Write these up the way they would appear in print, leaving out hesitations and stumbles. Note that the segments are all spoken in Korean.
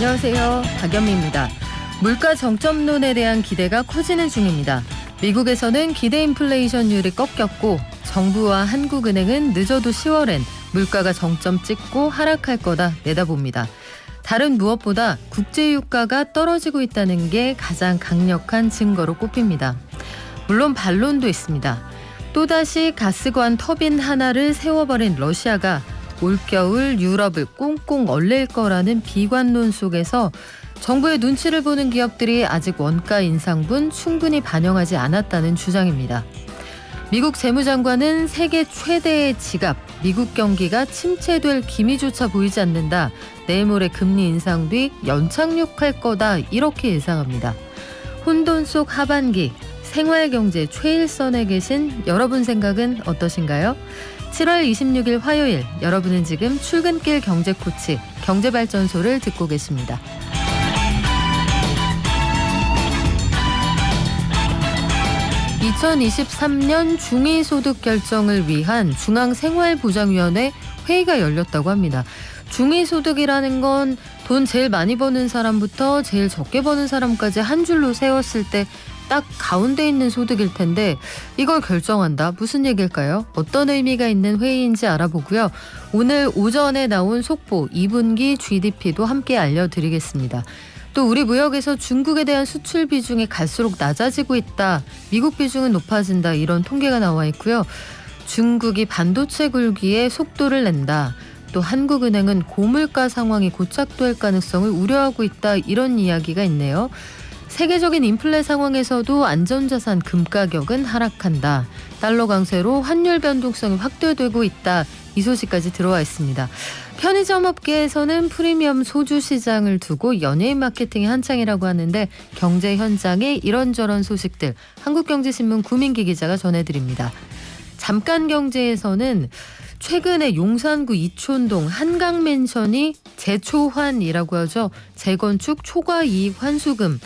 안녕하세요. 박연미입니다. 물가 정점론에 대한 기대가 커지는 중입니다. 미국에서는 기대 인플레이션율이 꺾였고 정부와 한국은행은 늦어도 10월엔 물가가 정점 찍고 하락할 거다 내다봅니다. 다른 무엇보다 국제유가가 떨어지고 있다는 게 가장 강력한 증거로 꼽힙니다. 물론 반론도 있습니다. 또다시 가스관 터빈 하나를 세워버린 러시아가 올겨울 유럽을 꽁꽁 얼릴 거라는 비관론 속에서 정부의 눈치를 보는 기업들이 아직 원가 인상분 충분히 반영하지 않았다는 주장입니다. 미국 재무장관은 세계 최대의 지갑, 미국 경기가 침체될 기미조차 보이지 않는다. 내일 모레 금리 인상 뒤 연착륙할 거다. 이렇게 예상합니다. 혼돈 속 하반기, 생활경제 최일선에 계신 여러분 생각은 어떠신가요? 7월 26일 화요일, 여러분은 지금 출근길 경제코치, 경제발전소를 듣고 계십니다. (2023년) 중위소득 결정을 위한 중앙생활보장위원회 회의가 열렸다고 합니다. 중위소득이라는 건 돈 제일 많이 버는 사람부터 제일 적게 버는 사람까지 한 줄로 세웠을 때 딱 가운데 있는 소득일 텐데 이걸 결정한다. 무슨 얘기일까요? 어떤 의미가 있는 회의인지 알아보고요. 오늘 오전에 나온 속보 2분기 GDP도 함께 알려드리겠습니다. 또 우리 무역에서 중국에 대한 수출 비중이 갈수록 낮아지고 있다. 미국 비중은 높아진다. 이런 통계가 나와 있고요. 중국이 반도체 굴기에 속도를 낸다. 또 한국은행은 고물가 상황이 고착될 가능성을 우려하고 있다. 이런 이야기가 있네요. 세계적인 인플레 상황에서도 안전자산 금 가격은 하락한다. 달러 강세로 환율 변동성이 확대되고 있다. 이 소식까지 들어와 있습니다. 편의점 업계에서는 프리미엄 소주 시장을 두고 연예인 마케팅이 한창이라고 하는데 경제 현장의 이런저런 소식들 한국경제신문 구민기 기자가 전해드립니다. 잠깐 경제에서는 최근에 용산구 이촌동 한강맨션이 재초환이라고 하죠. 재건축 초과이익 환수금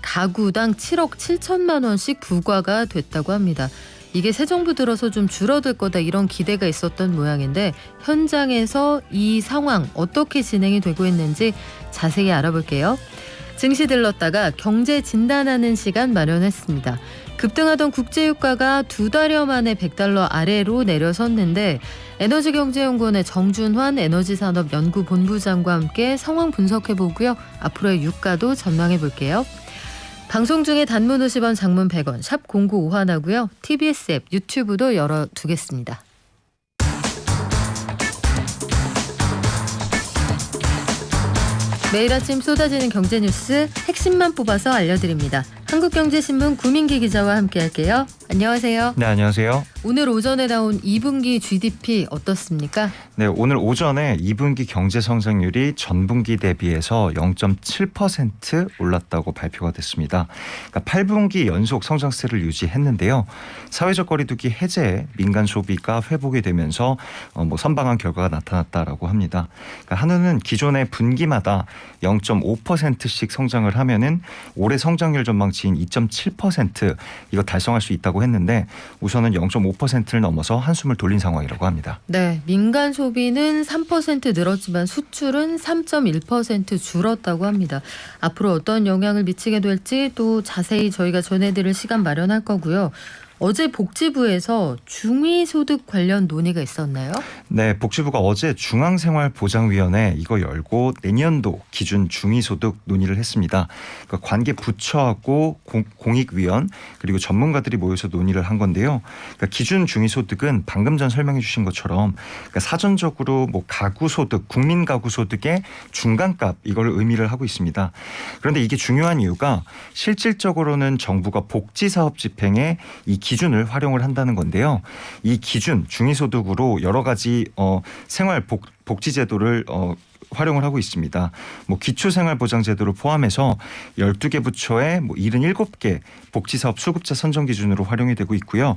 가구당 7억 7천만 원씩 부과가 됐다고 합니다. 이게 새 정부 들어서 좀 줄어들 거다 이런 기대가 있었던 모양인데 현장에서 이 상황 어떻게 진행이 되고 있는지 자세히 알아볼게요. 증시 들렀다가 경제 진단하는 시간 마련했습니다. 급등하던 국제유가가 2달여 만에 $100 아래로 내려섰는데 에너지경제연구원의 정준환 에너지산업연구본부장과 함께 상황 분석해보고요. 앞으로의 유가도 전망해볼게요. 방송 중에 단문 50원, 장문 100원, 샵 0951하고요. TBS 앱, 유튜브도 열어두겠습니다. 매일 아침 쏟아지는 경제 뉴스 핵심만 뽑아서 알려드립니다. 한국경제신문 구민기 기자와 함께할게요. 안녕하세요. 네, 안녕하세요. 오늘 오전에 나온 2분기 GDP 어떻습니까? 네, 오늘 오전에 2분기 경제 성장률이 전분기 대비해서 0.7% 올랐다고 발표가 됐습니다. 그러니까 8분기 연속 성장세를 유지했는데요. 사회적 거리두기 해제에 민간 소비가 회복이 되면서 선방한 결과가 나타났다라고 합니다. 그러니까 한은은 기존의 분기마다 0.5%씩 성장을 하면은 올해 성장률 전망치인 2.7% 이거 달성할 수 있다고 했는데 우선은 0.5%를 넘어서 한숨을 돌린 상황이라고 합니다. 네, 민간 소비는 3% 늘었지만 수출은 3.1% 줄었다고 합니다. 앞으로 어떤 영향을 미치게 될지 또 자세히 저희가 전해드릴 시간 마련할 거고요. 어제 복지부에서 중위소득 관련 논의가 있었나요? 네, 복지부가 어제 중앙생활보장위원회 이거 열고 내년도 기준 중위소득 논의를 했습니다. 그러니까 관계 부처하고 공익위원 그리고 전문가들이 모여서 논의를 한 건데요. 그러니까 기준 중위소득은 방금 전 설명해 주신 것처럼 그러니까 사전적으로 가구소득, 국민가구소득의 중간값 이걸 의미를 하고 있습니다. 그런데 이게 중요한 이유가 실질적으로는 정부가 복지사업 집행에 이 기준을 활용을 한다는 건데요. 이 기준 중위소득으로 여러 가지 생활 복지제도를 활용을 하고 있습니다. 기초생활보장제도를 포함해서 12개 부처의 77개 복지사업 수급자 선정 기준으로 활용이 되고 있고요.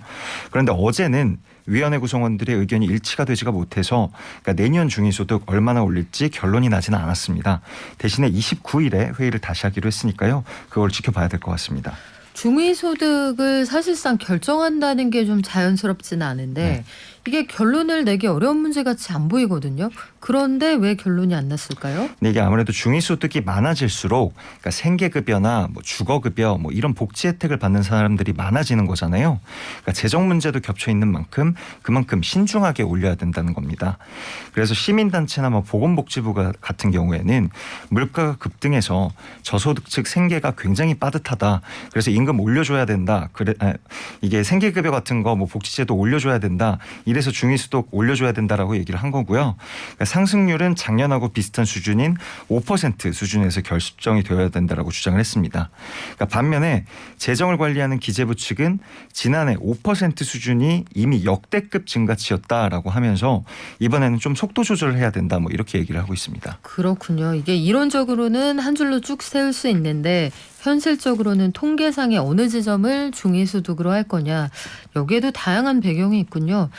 그런데 어제는 위원회 구성원들의 의견이 일치가 되지가 못해서 그러니까 내년 중위소득 얼마나 올릴지 결론이 나지는 않았습니다. 대신에 29일에 회의를 다시 하기로 했으니까요. 그걸 지켜봐야 될 것 같습니다. 중위소득을 사실상 결정한다는 게 좀 자연스럽지는 않은데 네. 이게 결론을 내기 어려운 문제 같이 안 보이거든요. 그런데 왜 결론이 안 났을까요? 근데 이게 아무래도 중위소득이 많아질수록 그러니까 생계급여나 뭐 주거급여 뭐 이런 복지 혜택을 받는 사람들이 많아지는 거잖아요. 그러니까 재정 문제도 겹쳐 있는 만큼 그만큼 신중하게 올려야 된다는 겁니다. 그래서 시민단체나 뭐 보건복지부가 같은 경우에는 물가가 급등해서 저소득 측 생계가 굉장히 빠듯하다. 그래서 임금 올려줘야 된다. 이게 생계급여 같은 거 뭐 복지제도 올려줘야 된다. 이래서 중위소득 올려줘야 된다라고 얘기를 한 거고요. 그러니까 상승률은 작년하고 비슷한 수준인 5% 수준에서 결정이 되어야 된다라고 주장을 했습니다. 그러니까 반면에 재정을 관리하는 기재부 측은 지난해 5% 수준이 이미 역대급 증가치였다라고 하면서 이번에는 좀 속도 조절을 해야 된다 뭐 이렇게 얘기를 하고 있습니다. 그렇군요. 이게 이론적으로는 한 줄로 쭉 세울 수 있는데 현실적으로는 통계상의 어느 지점을 중위소득으로 할 거냐. 여기에도 다양한 배경이 있군요.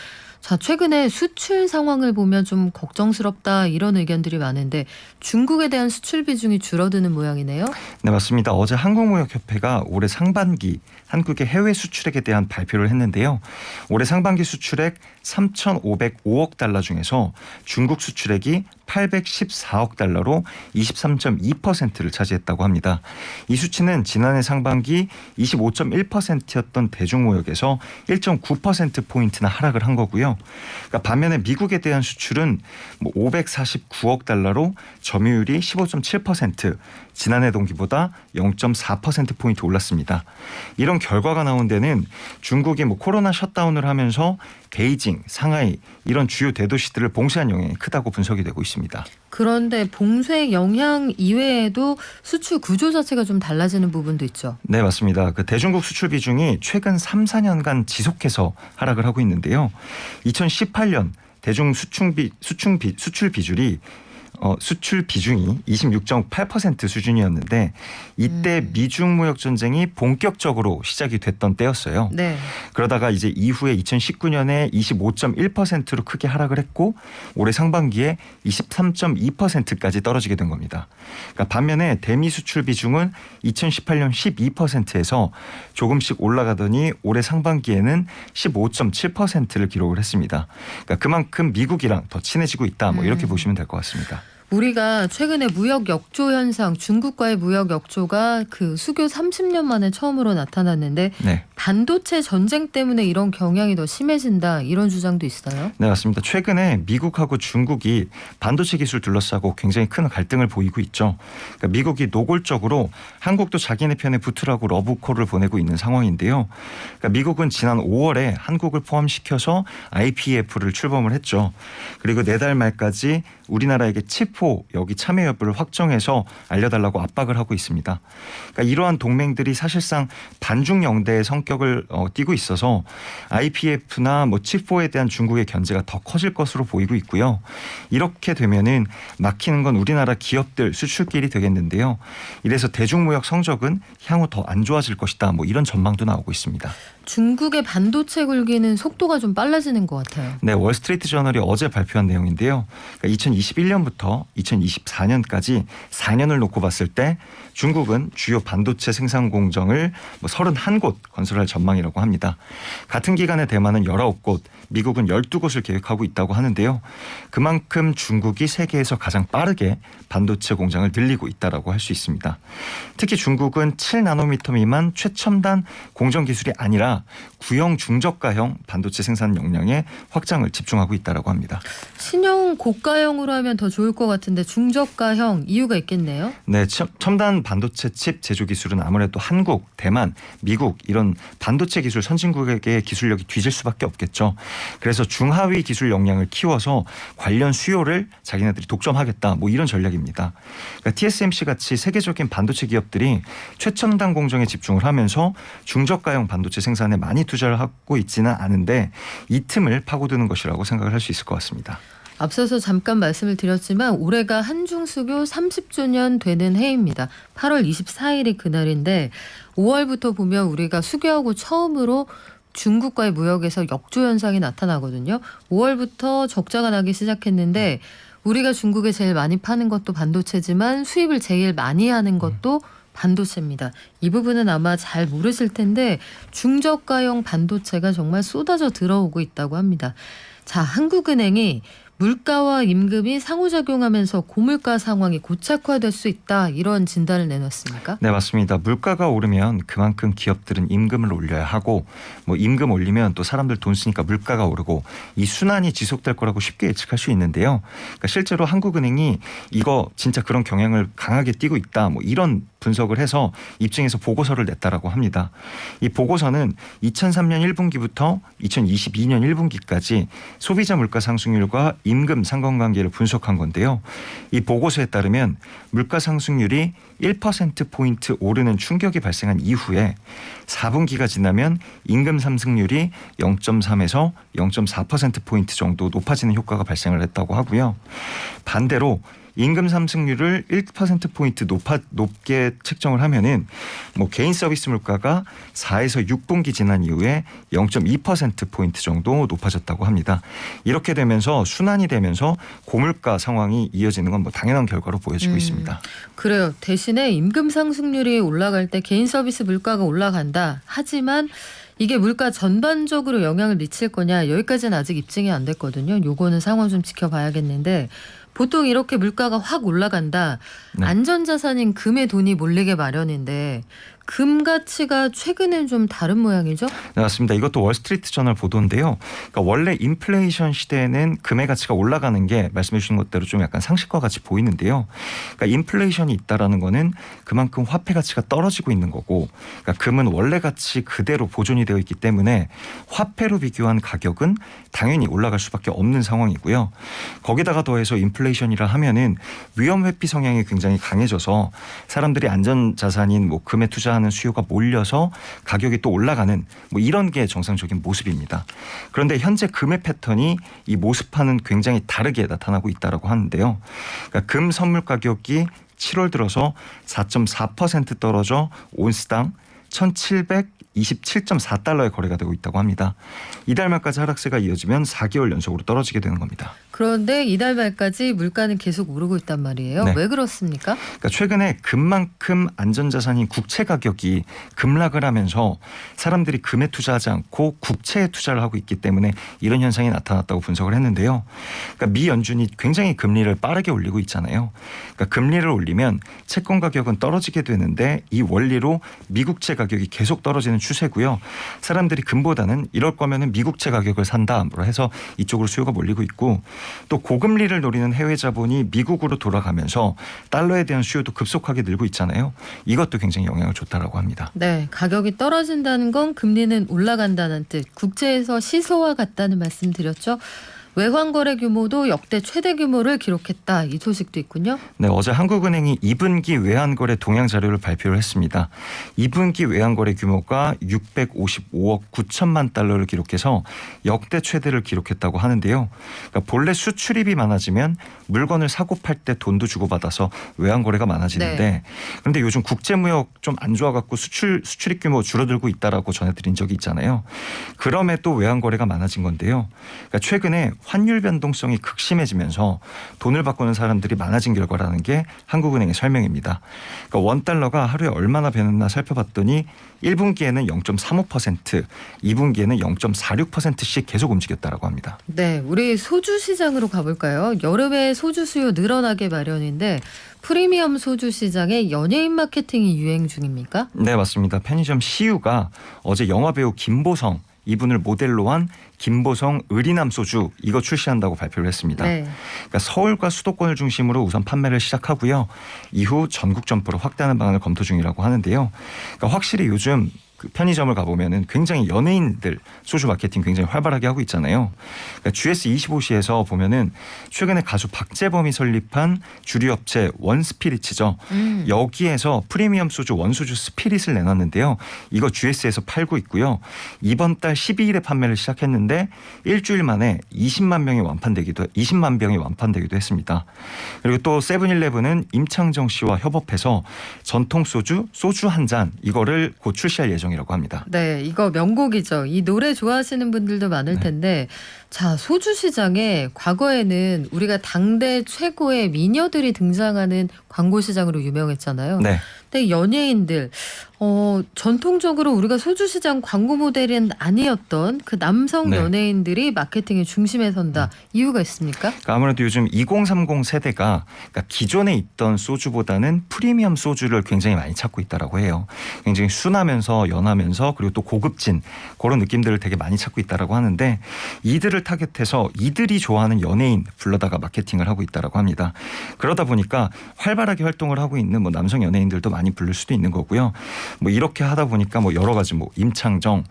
자, 최근에 수출 상황을 보면 좀 걱정스럽다 이런 의견들이 많은데 중국에 대한 수출 비중이 줄어드는 모양이네요. 네, 맞습니다. 어제 한국무역협회가 올해 상반기 한국의 해외 수출액에 대한 발표를 했는데요. 올해 상반기 수출액 3,505억 달러 중에서 중국 수출액이 814억 달러로 23.2%를 차지했다고 합니다. 이 수치는 지난해 상반기 25.1%였던 대중무역에서 1.9%포인트나 하락을 한 거고요. 그러니까 반면에 미국에 대한 수출은 549억 달러로 점유율이 15.7%, 지난해 동기보다 0.4%포인트 올랐습니다. 이런 결과가 나온 데는 중국이 코로나 셧다운을 하면서 베이징, 상하이 이런 주요 대도시들을 봉쇄한 영향이 크다고 분석이 되고 있습니다. 그런데 봉쇄 영향 이외에도 수출 구조 자체가 좀 달라지는 부분도 있죠. 네, 맞습니다. 그 대중국 수출 비중이 최근 3, 4년간 지속해서 하락을 하고 있는데요. 2018년 대중 수출 비중이 26.8% 수준이었는데 이때 미중 무역 전쟁이 본격적으로 시작이 됐던 때였어요. 네. 그러다가 이제 이후에 2019년에 25.1%로 크게 하락을 했고 올해 상반기에 23.2%까지 떨어지게 된 겁니다. 그러니까 반면에 대미 수출 비중은 2018년 12%에서 조금씩 올라가더니 올해 상반기에는 15.7%를 기록을 했습니다. 그러니까 그만큼 미국이랑 더 친해지고 있다. 뭐 이렇게 보시면 될 것 같습니다. 우리가 최근에 무역 역조 현상, 중국과의 무역 역조가 그 수교 30년 만에 처음으로 나타났는데 네. 반도체 전쟁 때문에 이런 경향이 더 심해진다 이런 주장도 있어요. 네, 맞습니다. 최근에 미국하고 중국이 반도체 기술 둘러싸고 굉장히 큰 갈등을 보이고 있죠. 그러니까 미국이 노골적으로 한국도 자기네 편에 붙으라고 러브콜을 보내고 있는 상황인데요. 그러니까 미국은 지난 5월에 한국을 포함시켜서 IPEF를 출범을 했죠. 그리고 내달 말까지 우리나라에게 칩4 여기 참여 여부를 확정해서 알려달라고 압박을 하고 있습니다. 그러니까 이러한 동맹들이 사실상 반중 영대의 성격을 띠고 있어서 IPEF나 칩4에 대한 중국의 견제가 더 커질 것으로 보이고 있고요. 이렇게 되면은 막히는 건 우리나라 기업들 수출길이 되겠는데요. 이래서 대중무역 성적은 향후 더 안 좋아질 것이다. 이런 전망도 나오고 있습니다. 중국의 반도체 굴기는 속도가 좀 빨라지는 것 같아요. 네, 월스트리트 저널이 어제 발표한 내용인데요. 그러니까 2021년부터 2024년까지 4년을 놓고 봤을 때 중국은 주요 반도체 생산 공정을 31곳 건설할 전망이라고 합니다. 같은 기간에 대만은 19곳, 미국은 12곳을 계획하고 있다고 하는데요. 그만큼 중국이 세계에서 가장 빠르게 반도체 공장을 늘리고 있다라고 할 수 있습니다. 특히 중국은 7나노미터 미만 최첨단 공정 기술이 아니라 구형 중저가형 반도체 생산 역량의 확장을 집중하고 있다라고 합니다. 신형 고가형으로 하면 더 좋을 것 같은데 중저가형 이유가 있겠네요. 네, 첨단 반도체 칩 제조 기술은 아무래도 한국, 대만, 미국 이런 반도체 기술 선진국에게 기술력이 뒤질 수밖에 없겠죠. 그래서 중하위 기술 역량을 키워서 관련 수요를 자기네들이 독점하겠다. 이런 전략입니다. 그러니까 TSMC 같이 세계적인 반도체 기업들이 최첨단 공정에 집중을 하면서 중저가형 반도체 생산에 많이 투자를 하고 있지는 않은데 이 틈을 파고드는 것이라고 생각을 할 수 있을 것 같습니다. 앞서서 잠깐 말씀을 드렸지만 올해가 한중수교 30주년 되는 해입니다. 8월 24일이 그날인데 5월부터 보면 우리가 수교하고 처음으로 중국과의 무역에서 역조 현상이 나타나거든요. 5월부터 적자가 나기 시작했는데 우리가 중국에 제일 많이 파는 것도 반도체지만 수입을 제일 많이 하는 것도 반도체입니다. 이 부분은 아마 잘 모르실 텐데 중저가형 반도체가 정말 쏟아져 들어오고 있다고 합니다. 자, 한국은행이 물가와 임금이 상호작용하면서 고물가 상황이 고착화될 수 있다, 이런 진단을 내놨습니까? 네, 맞습니다. 물가가 오르면 그만큼 기업들은 임금을 올려야 하고 뭐 임금 올리면 또 사람들 돈 쓰니까 물가가 오르고 이 순환이 지속될 거라고 쉽게 예측할 수 있는데요. 그러니까 실제로 한국은행이 이거 진짜 그런 경향을 강하게 띠고 있다, 뭐 이런 분석을 해서 입증해서 보고서를 냈다라고 합니다. 이 보고서는 2003년 1분기부터 2022년 1분기까지 소비자 물가 상승률과 임금 상관관계를 분석한 건데요. 이 보고서에 따르면 물가 상승률이 1%포인트 오르는 충격이 발생한 이후에 4분기가 지나면 임금 상승률이 0.3에서 0.4%포인트 정도 높아지는 효과가 발생을 했다고 하고요. 반대로 임금 상승률을 1%포인트 높게 책정을 하면은 뭐 개인 서비스 물가가 4에서 6분기 지난 이후에 0.2%포인트 정도 높아졌다고 합니다. 이렇게 되면서 순환이 되면서 고물가 상황이 이어지는 건 뭐 당연한 결과로 보여지고 있습니다. 그래요. 대신에 임금 상승률이 올라갈 때 개인 서비스 물가가 올라간다. 하지만 이게 물가 전반적으로 영향을 미칠 거냐, 여기까지는 아직 입증이 안 됐거든요. 요거는 상황 좀 지켜봐야겠는데 보통 이렇게 물가가 확 올라간다. 네. 안전자산인 금에 돈이 몰리게 마련인데 금 가치가 최근엔 좀 다른 모양이죠? 네, 맞습니다. 이것도 월스트리트 저널 보도인데요. 그러니까 원래 인플레이션 시대에는 금의 가치가 올라가는 게 말씀해 주신 것대로 좀 약간 상식과 같이 보이는데요. 그러니까 인플레이션이 있다라는 거는 그만큼 화폐 가치가 떨어지고 있는 거고, 그러니까 금은 원래 가치 그대로 보존이 되어 있기 때문에 화폐로 비교한 가격은 당연히 올라갈 수밖에 없는 상황이고요. 거기다가 더해서 인플레이션이라 하면은 위험 회피 성향이 굉장히 강해져서 사람들이 안전 자산인 뭐 금에 투자하는 수요가 몰려서 가격이 또 올라가는 뭐 이런 게 정상적인 모습입니다. 그런데 현재 금의 패턴이 이 모습과는 굉장히 다르게 나타나고 있다라고 하는데요. 그러니까 금 선물 가격이 7월 들어서 4.4% 떨어져 온스당 1,727.4달러에 거래가 되고 있다고 합니다. 이달 말까지 하락세가 이어지면 4개월 연속으로 떨어지게 되는 겁니다. 그런데 이달 말까지 물가는 계속 오르고 있단 말이에요. 네. 왜 그렇습니까? 그러니까 최근에 금만큼 안전자산인 국채 가격이 급락을 하면서 사람들이 금에 투자하지 않고 국채에 투자를 하고 있기 때문에 이런 현상이 나타났다고 분석을 했는데요. 그러니까 미 연준이 굉장히 금리를 빠르게 올리고 있잖아요. 그러니까 금리를 올리면 채권 가격은 떨어지게 되는데 이 원리로 미국채 가격이 계속 떨어지는 추세고요. 사람들이 금보다는 이럴 거면은 미국채 가격을 산다 해서 이쪽으로 수요가 몰리고 있고, 또 고금리를 노리는 해외 자본이 미국으로 돌아가면서 달러에 대한 수요도 급속하게 늘고 있잖아요. 이것도 굉장히 영향을 줬다라고 합니다. 네, 가격이 떨어진다는 건 금리는 올라간다는 뜻. 국채에서 시소와 같다는 말씀 드렸죠. 외환 거래 규모도 역대 최대 규모를 기록했다, 이 소식도 있군요. 네, 어제 한국은행이 2분기 외환거래 동향 자료를 발표를 했습니다. 2분기 외환거래 규모가 655억 9천만 달러를 기록해서 역대 최대를 기록했다고 하는데요. 그러니까 본래 수출입이 많아지면 물건을 사고 팔 때 돈도 주고받아서 외환거래가 많아지는데, 네. 그런데 요즘 국제무역 좀 안 좋아갖고 수출입 규모 줄어들고 있다라고 전해드린 적이 있잖아요. 그럼에도 외환거래가 많아진 건데요. 그러니까 최근에 환율 변동성이 극심해지면서 돈을 바꾸는 사람들이 많아진 결과라는 게 한국은행의 설명입니다. 그러니까 원달러가 하루에 얼마나 변했나 살펴봤더니 1분기에는 0.35%, 2분기에는 0.46%씩 계속 움직였다라고 합니다. 네, 우리 소주 시장으로 가볼까요? 여름에 소주 수요 늘어나게 마련인데 프리미엄 소주 시장에 연예인 마케팅이 유행 중입니까? 네, 맞습니다. 편의점 CU가 어제 영화배우 김보성, 이분을 모델로 한 김보성 의리남 소주 이거 출시한다고 발표를 했습니다. 네. 그러니까 서울과 수도권을 중심으로 우선 판매를 시작하고요. 이후 전국 점포로 확대하는 방안을 검토 중이라고 하는데요. 그러니까 확실히 요즘 그 편의점을 가보면은 굉장히 연예인들 소주 마케팅 굉장히 활발하게 하고 있잖아요. 그러니까 GS25시에서 보면은 최근에 가수 박재범이 설립한 주류업체 원스피릿이죠. 여기에서 프리미엄 소주 원소주 스피릿을 내놨는데요. 이거 GS에서 팔고 있고요. 이번 달 12일에 판매를 시작했는데 일주일 만에 20만 병이 완판되기도 했습니다. 그리고 또 세븐일레븐은 임창정 씨와 협업해서 전통 소주 한 잔 이거를 곧 출시할 예정이라고 합니다. 네, 이거 명곡이죠. 이 노래 좋아하시는 분들도 많을 텐데, 자, 소주 시장에 과거에는 우리가 당대 최고의 미녀들이 등장하는 광고 시장으로 유명했잖아요. 네. 근데 연예인들 전통적으로 우리가 소주시장 광고 모델은 아니었던 그 남성 네. 연예인들이 마케팅의 중심에 선다. 이유가 있습니까? 그러니까 아무래도 요즘 2030 세대가 그러니까 기존에 있던 소주보다는 프리미엄 소주를 굉장히 많이 찾고 있다라고 해요. 굉장히 순하면서 연하면서 그리고 또 고급진 그런 느낌들을 되게 많이 찾고 있다라고 하는데 이들을 타겟해서 이들이 좋아하는 연예인 불러다가 마케팅을 하고 있다라고 합니다. 그러다 보니까 활발하게 활동을 하고 있는 뭐 남성 연예인들도 많이 부를 수도 있는 거고요. 뭐 이렇게 하다 보니까 뭐 여러 가지 뭐 임창정,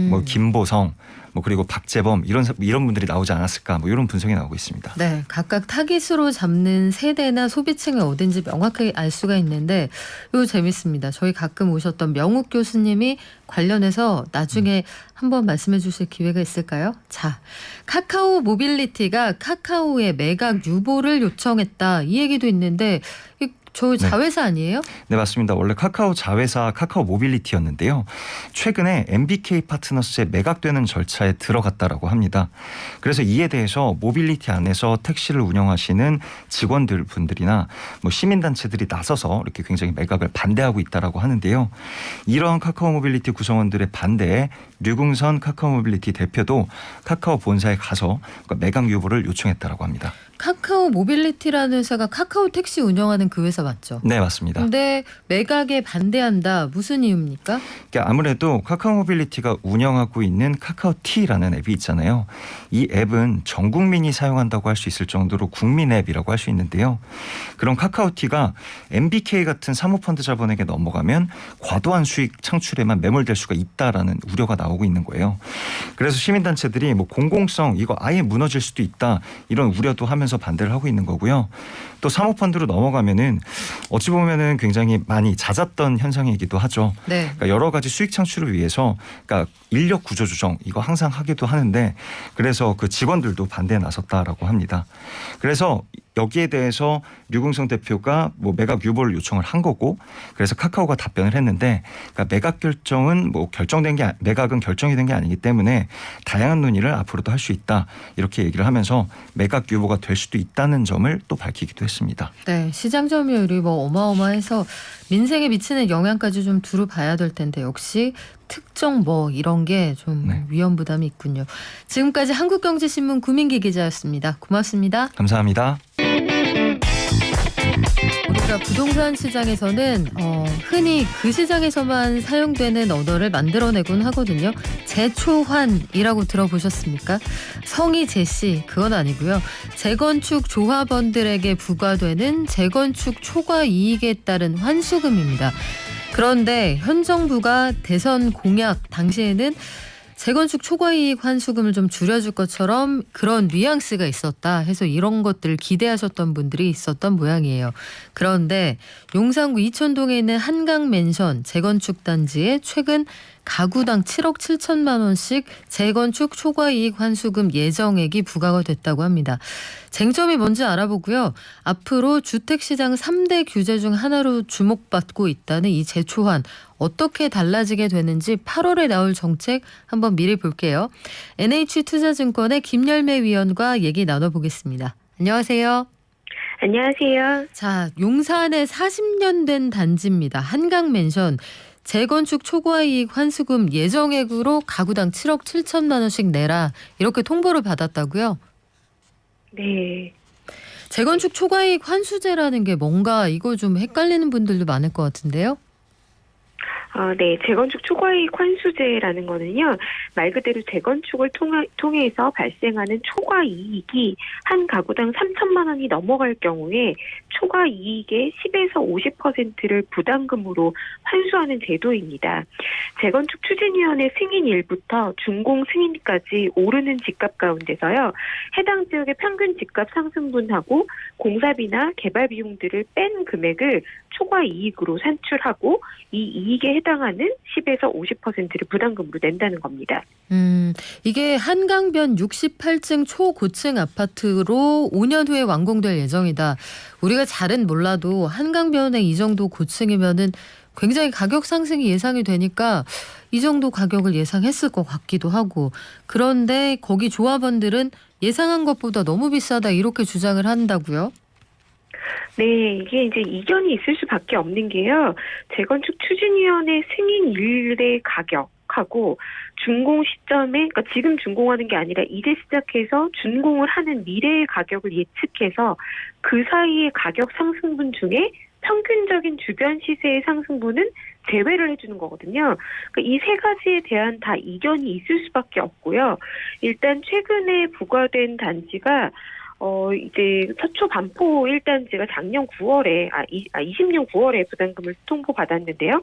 뭐 김보성, 뭐 그리고 박재범 이런 분들이 나오지 않았을까 뭐 이런 분석이 나오고 있습니다. 네, 각각 타깃으로 잡는 세대나 소비층이 어딘지 명확하게 알 수가 있는데 이거 재밌습니다. 저희 가끔 오셨던 명욱 교수님이 관련해서 나중에 한번 말씀해 주실 기회가 있을까요? 자, 카카오 모빌리티가 카카오의 매각 유보를 요청했다. 이 얘기도 있는데 저 자회사 아니에요? 네, 맞습니다. 원래 카카오 자회사 카카오 모빌리티였는데요. 최근에 MBK 파트너스에 매각되는 절차에 들어갔다라고 합니다. 그래서 이에 대해서 모빌리티 안에서 택시를 운영하시는 직원들 분들이나 뭐 시민단체들이 나서서 이렇게 굉장히 매각을 반대하고 있다라고 하는데요. 이러한 카카오 모빌리티 구성원들의 반대에 류궁선 카카오 모빌리티 대표도 카카오 본사에 가서 매각 유보를 요청했다라고 합니다. 카카오 모빌리티라는 회사가 카카오 택시 운영하는 그 회사 맞죠? 네, 맞습니다. 근데 매각에 반대한다. 무슨 이유입니까? 그러니까 아무래도 카카오 모빌리티가 운영하고 있는 카카오티라는 앱이 있잖아요. 이 앱은 전 국민이 사용한다고 할 수 있을 정도로 국민 앱이라고 할 수 있는데요. 그런 카카오티가 MBK 같은 사모펀드 자본에게 넘어가면 과도한 수익 창출에만 매몰될 수가 있다라는 우려가 나오고 있는 거예요. 그래서 시민단체들이 뭐 공공성 이거 아예 무너질 수도 있다 이런 우려도 하면서 반대를 하고 있는 거고요. 또 사모펀드로 넘어가면은 어찌 보면은 굉장히 많이 잦았던 현상이기도 하죠. 네. 그러니까 여러 가지 수익 창출을 위해서 그러니까 인력 구조 조정 이거 항상 하기도 하는데 그래서 그 직원들도 반대에 나섰다라고 합니다. 그래서 여기에 대해서 류궁성 대표가 뭐 매각 유보를 요청을 한 거고 그래서 카카오가 답변을 했는데 그러니까 매각 결정은 뭐 결정된 게 매각은 결정이 된 게 아니기 때문에 다양한 논의를 앞으로도 할 수 있다 이렇게 얘기를 하면서 매각 유보가 될 수도 있다는 점을 또 밝히기도 했습니다. 네, 시장 점유율이 뭐 어마어마해서 민생에 미치는 영향까지 좀 두루 봐야 될 텐데 역시 특정 뭐 이런 게 좀 네. 위험 부담이 있군요. 지금까지 한국경제신문 구민기 기자였습니다. 고맙습니다. 감사합니다. 우리가 부동산 시장에서는 흔히 그 시장에서만 사용되는 언어를 만들어내곤 하거든요. 재초환이라고 들어보셨습니까? 성이 제시 그건 아니고요. 재건축 조합원들에게 부과되는 재건축 초과 이익에 따른 환수금입니다. 그런데 현 정부가 대선 공약 당시에는 재건축 초과이익 환수금을 좀 줄여줄 것처럼 그런 뉘앙스가 있었다 해서 이런 것들을 기대하셨던 분들이 있었던 모양이에요. 그런데 용산구 이촌동에 있는 한강맨션 재건축 단지에 최근 가구당 7억 7천만 원씩 재건축 초과이익 환수금 예정액이 부과가 됐다고 합니다. 쟁점이 뭔지 알아보고요. 앞으로 주택시장 3대 규제 중 하나로 주목받고 있다는 이 재초환 어떻게 달라지게 되는지 8월에 나올 정책 한번 미리 볼게요. NH투자증권의 김열매 위원과 얘기 나눠보겠습니다. 안녕하세요. 안녕하세요. 자, 용산에 40년 된 단지입니다. 한강맨션. 재건축 초과이익 환수금 예정액으로 가구당 7억 7천만 원씩 내라 이렇게 통보를 받았다고요? 네. 재건축 초과이익 환수제라는 게 뭔가 이거 좀 헷갈리는 분들도 많을 것 같은데요? 네. 재건축 초과이익 환수제라는 거는요. 말 그대로 재건축을 통해서 발생하는 초과이익이 한 가구당 3천만 원이 넘어갈 경우에 초과이익의 10에서 50%를 부담금으로 환수하는 제도입니다. 재건축 추진위원회 승인 1부터 준공 승인까지 오르는 집값 가운데서요. 해당 지역의 평균 집값 상승분하고 공사비나 개발 비용들을 뺀 금액을 초과이익으로 산출하고 이 이익에 해당하는 10에서 50%를 부담금으로 낸다는 겁니다. 이게 한강변 68층 초고층 아파트로 5년 후에 완공될 예정이다. 우리가 잘은 몰라도 한강변에 이 정도 고층이면은 굉장히 가격 상승이 예상이 되니까 이 정도 가격을 예상했을 것 같기도 하고 그런데 거기 조합원들은 예상한 것보다 너무 비싸다 이렇게 주장을 한다고요? 네, 이게 이제 이견이 있을 수밖에 없는 게요. 재건축 추진위원회 승인일의 가격하고 준공 시점에, 그러니까 지금 준공하는 게 아니라 이제 시작해서 준공을 하는 미래의 가격을 예측해서 그 사이의 가격 상승분 중에 평균적인 주변 시세의 상승분은 제외를 해주는 거거든요. 그러니까 이 세 가지에 대한 다 이견이 있을 수밖에 없고요. 일단 최근에 부과된 단지가 이제 서초 반포 1단지가 작년 9월에, 20년 9월에 부담금을 통보받았는데요.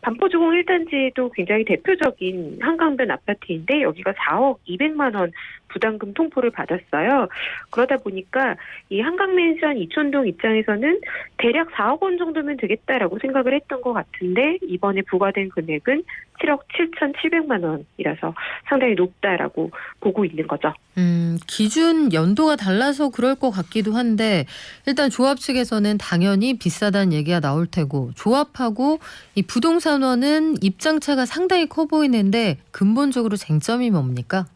반포 주공 1단지도 굉장히 대표적인 한강변 아파트인데 여기가 4억 200만 원 부담금 통보를 받았어요. 그러다 보니까 이 한강맨션 이촌동 입장에서는 대략 4억 원 정도면 되겠다라고 생각을 했던 것 같은데 이번에 부과된 금액은 7억 7,700만 원이라서 상당히 높다라고 보고 있는 거죠. 기준 연도가 달라서 그럴 것 같기도 한데 일단 조합 측에서는 당연히 비싸다는 얘기가 나올 테고 조합하고 이 부동산원은 입장차가 상당히 커 보이는데 근본적으로 쟁점이 뭡니까?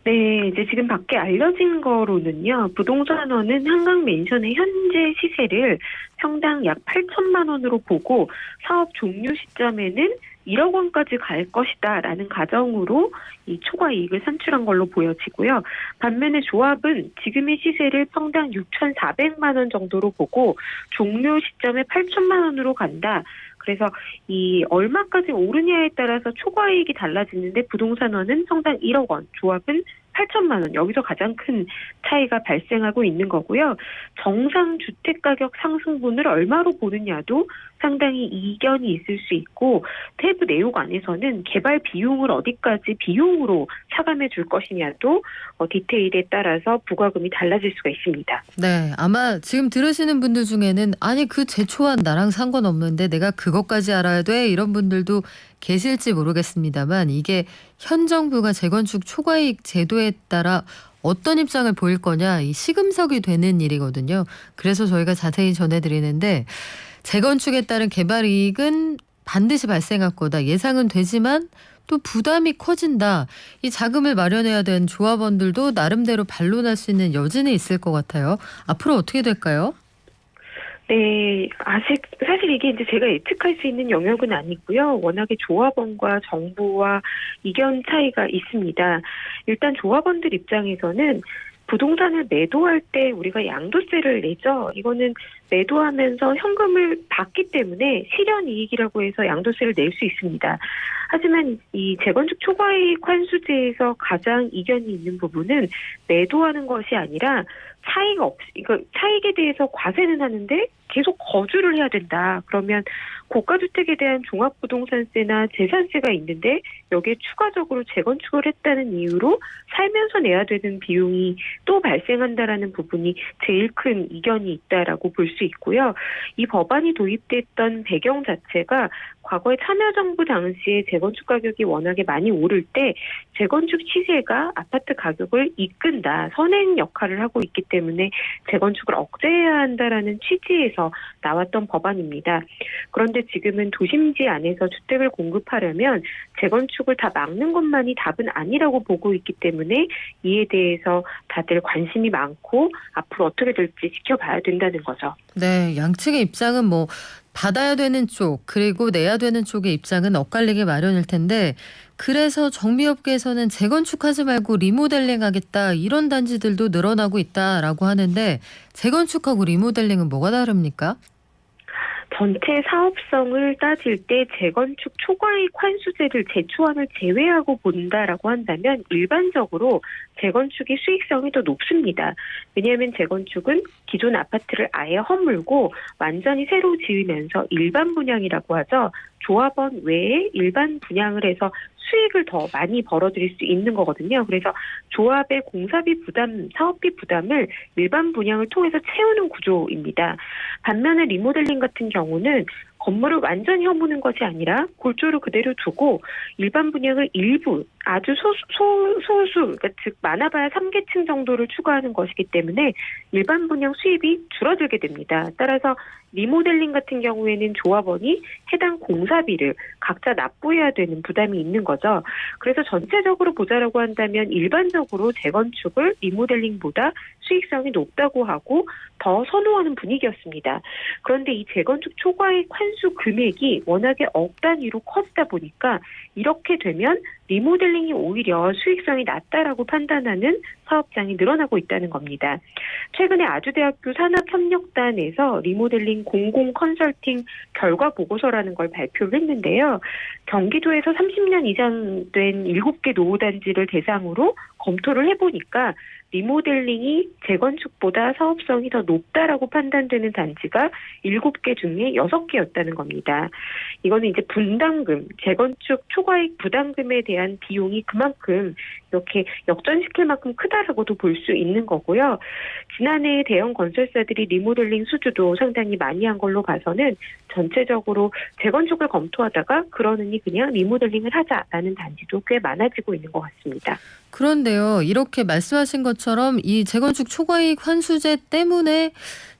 네, 이제 지금 밖에 알려진 거로는요, 부동산원은 한강맨션의 현재 시세를 평당 약 8천만 원으로 보고 사업 종료 시점에는 1억 원까지 갈 것이다라는 가정으로 이 초과 이익을 산출한 걸로 보여지고요. 반면에 조합은 지금의 시세를 평당 6,400만 원 정도로 보고 종료 시점에 8천만 원으로 간다. 그래서 이 얼마까지 오르냐에 따라서 초과 이익이 달라지는데 부동산원은 평당 1억 원, 조합은 8천만 원. 여기서 가장 큰 차이가 발생하고 있는 거고요. 정상 주택가격 상승분을 얼마로 보느냐도 상당히 이견이 있을 수 있고 세부 내용 안에서는 개발 비용을 어디까지 비용으로 차감해 줄 것이냐도 디테일에 따라서 부과금이 달라질 수가 있습니다. 네, 아마 지금 들으시는 분들 중에는 아니 그 제초안 나랑 상관없는데 내가 그것까지 알아야 돼? 이런 분들도 계실지 모르겠습니다만 이게 현 정부가 재건축 초과이익 제도에 따라 어떤 입장을 보일 거냐 이 시금석이 되는 일이거든요. 그래서 저희가 자세히 전해드리는데 재건축에 따른 개발 이익은 반드시 발생할 거다. 예상은 되지만 또 부담이 커진다. 이 자금을 마련해야 되는 조합원들도 나름대로 반론할 수 있는 여지는 있을 것 같아요. 앞으로 어떻게 될까요? 네, 아직 사실 이게 이제 제가 예측할 수 있는 영역은 아니고요. 워낙에 조합원과 정부와 이견 차이가 있습니다. 일단 조합원들 입장에서는 부동산을 매도할 때 우리가 양도세를 내죠. 이거는 매도하면서 현금을 받기 때문에 실현이익이라고 해서 양도세를 낼 수 있습니다. 하지만 이 재건축 초과이익 환수제에서 가장 이견이 있는 부분은 매도하는 것이 아니라 차익에 대해서 과세는 하는데 계속 거주를 해야 된다. 그러면 고가주택에 대한 종합부동산세나 재산세가 있는데 여기에 추가적으로 재건축을 했다는 이유로 살면서 내야 되는 비용이 또 발생한다라는 부분이 제일 큰 이견이 있다라고 볼 수 있고요. 이 법안이 도입됐던 배경 자체가 과거에 참여정부 당시에 재건축 가격이 워낙에 많이 오를 때 재건축 시세가 아파트 가격을 이끈다, 선행 역할을 하고 있기 때문에 재건축을 억제해야 한다라는 취지에서 나왔던 법안입니다. 그런데 지금은 도심지 안에서 주택을 공급하려면 재건축을 다 막는 것만이 답은 아니라고 보고 있기 때문에 이에 대해서 다들 관심이 많고 앞으로 어떻게 될지 지켜봐야 된다는 거죠. 네, 양측의 입장은 뭐 받아야 되는 쪽 그리고 내야 되는 쪽의 입장은 엇갈리게 마련일 텐데 그래서 정비업계에서는 재건축하지 말고 리모델링 하겠다 이런 단지들도 늘어나고 있다라고 하는데 재건축하고 리모델링은 뭐가 다릅니까? 전체 사업성을 따질 때 재건축 초과이익 환수제를 제초안을 제외하고 본다라고 한다면 일반적으로 재건축의 수익성이 더 높습니다. 왜냐하면 재건축은 기존 아파트를 아예 허물고 완전히 새로 지으면서 일반 분양이라고 하죠. 조합원 외에 일반 분양을 해서 수익을 더 많이 벌어들일 수 있는 거거든요. 그래서 조합의 공사비 부담, 사업비 부담을 일반 분양을 통해서 채우는 구조입니다. 반면에 리모델링 같은 경우는 건물을 완전히 허무는 것이 아니라 골조를 그대로 두고 일반 분양을 일부 아주 소수 그러니까 즉 많아봐야 3계층 정도를 추가하는 것이기 때문에 일반 분양 수입이 줄어들게 됩니다. 따라서 리모델링 같은 경우에는 조합원이 해당 공사비를 각자 납부해야 되는 부담이 있는 거죠. 그래서 전체적으로 보자라고 한다면 일반적으로 재건축을 리모델링보다 수익성이 높다고 하고 더 선호하는 분위기였습니다. 그런데 이 재건축 초과이익 환수 금액이 워낙에 억 단위로 커지다 보니까 이렇게 되면 리모델링이 오히려 수익성이 낮다라고 판단하는 사업장이 늘어나고 있다는 겁니다. 최근에 아주대학교 산학협력단에서 리모델링 공공 컨설팅 결과 보고서라는 걸 발표를 했는데요. 경기도에서 30년 이상 된 7개 노후단지를 대상으로 검토를 해보니까 리모델링이 재건축보다 사업성이 더 높다라고 판단되는 단지가 7개 중에 6개였다는 겁니다. 이거는 이제 분담금, 재건축 초과이익 부담금에 대한 비용이 그만큼 이렇게 역전시킬 만큼 크다라고도 볼 수 있는 거고요. 지난해 대형 건설사들이 리모델링 수주도 상당히 많이 한 걸로 봐서는 전체적으로 재건축을 검토하다가 그러느니 그냥 리모델링을 하자라는 단지도 꽤 많아지고 있는 것 같습니다. 그런데요, 이렇게 말씀하신 것처럼 이 재건축 초과이익 환수제 때문에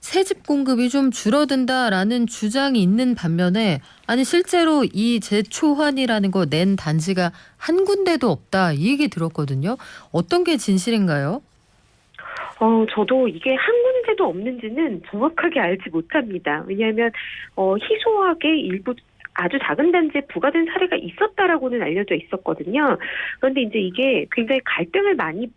새집 공급이 좀 줄어든다라는 주장이 있는 반면에 아니 실제로 이 재초환이라는 거 낸 단지가 한 군데도 없다 이 얘기 들었거든요. 어떤 게 진실인가요? 저도 이게 한 군데도 없는지는 정확하게 알지 못합니다. 왜냐하면 희소하게 일부 아주 작은 단지에 부과된 사례가 있었다라고는 알려져 있었거든요. 그런데 이제 이게 굉장히 갈등을 많이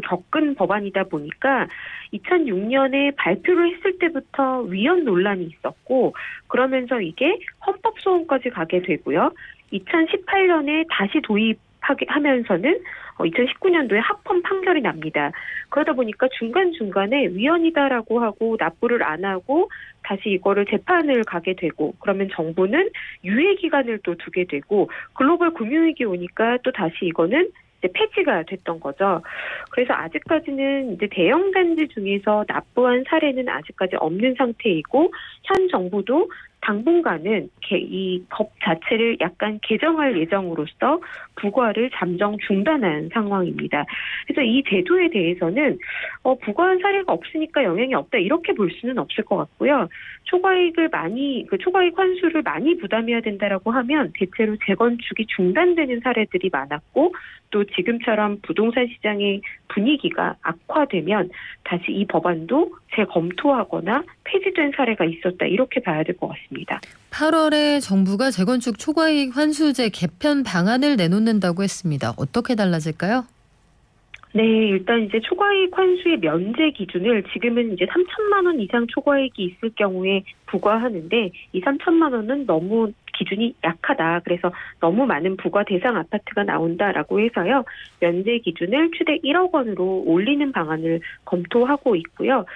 겪은 법안이다 보니까 2006년에 발표를 했을 때부터 위헌 논란이 있었고 그러면서 이게 헌법소원까지 가게 되고요. 2018년에 다시 도입하면서는 2019년도에 합헌 판결이 납니다. 그러다 보니까 중간중간에 위헌이다라고 하고 납부를 안 하고 다시 이거를 재판을 가게 되고 그러면 정부는 유예 기간을 또 두게 되고 글로벌 금융위기 오니까 또 다시 이거는 이제 폐지가 됐던 거죠. 그래서 아직까지는 이제 대형 단지 중에서 납부한 사례는 아직까지 없는 상태이고 현 정부도 당분간은 이 법 자체를 약간 개정할 예정으로서 부과를 잠정 중단한 상황입니다. 그래서 이 제도에 대해서는 부과한 사례가 없으니까 영향이 없다 이렇게 볼 수는 없을 것 같고요. 초과이익 환수를 많이 부담해야 된다라고 하면 대체로 재건축이 중단되는 사례들이 많았고 또 지금처럼 부동산 시장의 분위기가 악화되면 다시 이 법안도 재검토하거나 폐지된 사례가 있었다 이렇게 봐야 될 것 같습니다. 8월에 정부가 재건축 초과이익 환수제 개편 방안을 내놓는다고 했습니다. 어떻게 달라질까요? 네, 일단 이제 초과이익 환수의 면제 기준을 지금은 이제 3천만 원 이상 초과이익이 있을 경우에 부과하는데 이 3천만 원은 너무 기준이 약하다. 그래서 너무 많은 부과 대상 아파트가 나온다라고 해서요. 면제 기준을 최대 1억 원으로 올리는 방안을 검토하고 있고요.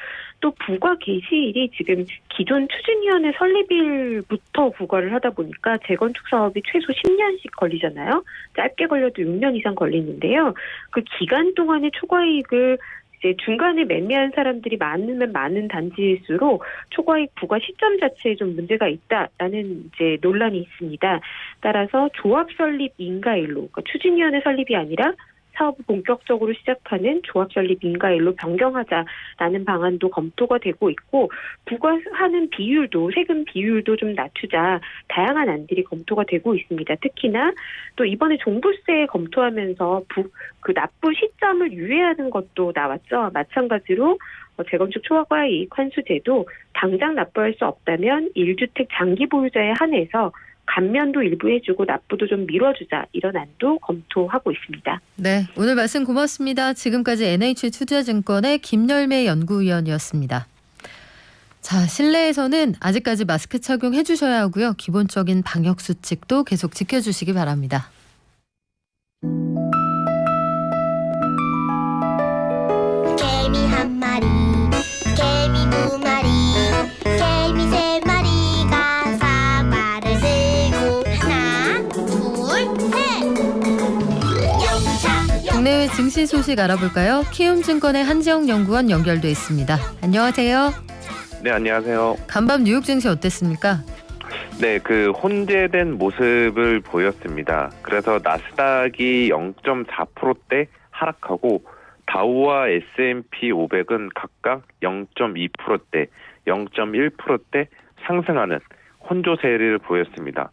또 부과 개시일이 지금 기존 추진위원회 설립일부터 부과를 하다 보니까 재건축 사업이 최소 10년씩 걸리잖아요. 짧게 걸려도 6년 이상 걸리는데요. 그 기간 동안의 초과이익을 이제 중간에 매매한 사람들이 많으면 많은 단지일수록 초과이익 부과 시점 자체에 좀 문제가 있다라는 이제 논란이 있습니다. 따라서 조합 설립 인가일로, 그러니까 추진위원회 설립이 아니라 사업을 본격적으로 시작하는 조합 설립 인가일로 변경하자라는 방안도 검토가 되고 있고 부과하는 비율도 세금 비율도 좀 낮추자 다양한 안들이 검토가 되고 있습니다. 특히나 또 이번에 종부세 검토하면서 그 납부 시점을 유예하는 것도 나왔죠. 마찬가지로 재건축 초과이익 환수제도 당장 납부할 수 없다면 1주택 장기 보유자에 한해서 감면도 일부 해주고 납부도 좀 미뤄주자 이런 안도 검토하고 있습니다. 네, 오늘 말씀 고맙습니다. 지금까지 NH투자증권의 김열매 연구위원이었습니다. 자, 실내에서는 아직까지 마스크 착용해 주셔야 하고요. 기본적인 방역 수칙도 계속 지켜주시기 바랍니다. 개미 한 마리, 개미 두 마리, 개미 세 마리가 사과를 들고 하나, 둘, 셋. 영차, 국내외 증시 소식 알아볼까요? 키움증권의 한지영 연구원 연결돼 있습니다. 안녕하세요. 네, 안녕하세요. 간밤 뉴욕 증시 어땠습니까? 네, 그 혼재된 모습을 보였습니다. 그래서 나스닥이 0.4%대 하락하고 다우와 S&P 500은 각각 0.2%대, 0.1%대 상승하는 혼조세를 보였습니다.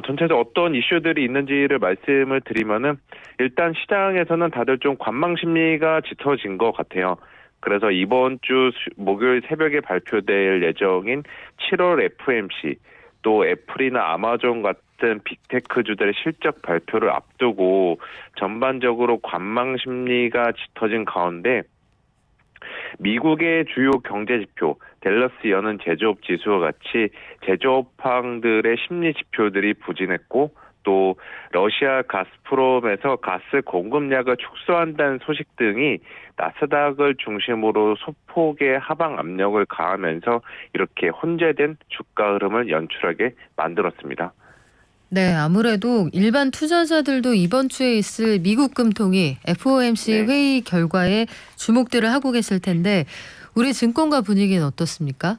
전체적으로 어떤 이슈들이 있는지를 말씀을 드리면은 일단 시장에서는 다들 좀 관망 심리가 짙어진 것 같아요. 그래서 이번 주 목요일 새벽에 발표될 예정인 7월 FOMC 또 애플이나 아마존 같은 빅테크주들의 실적 발표를 앞두고 전반적으로 관망 심리가 짙어진 가운데 미국의 주요 경제 지표, 댈러스 연은 제조업 지수와 같이 제조업황들의 심리 지표들이 부진했고 또 러시아 가스프롬에서 가스 공급량을 축소한다는 소식 등이 나스닥을 중심으로 소폭의 하방 압력을 가하면서 이렇게 혼재된 주가 흐름을 연출하게 만들었습니다. 네, 아무래도 일반 투자자들도 이번 주에 있을 미국 금통위 FOMC 네. 회의 결과에 주목들을 하고 계실 텐데 우리 증권가 분위기는 어떻습니까?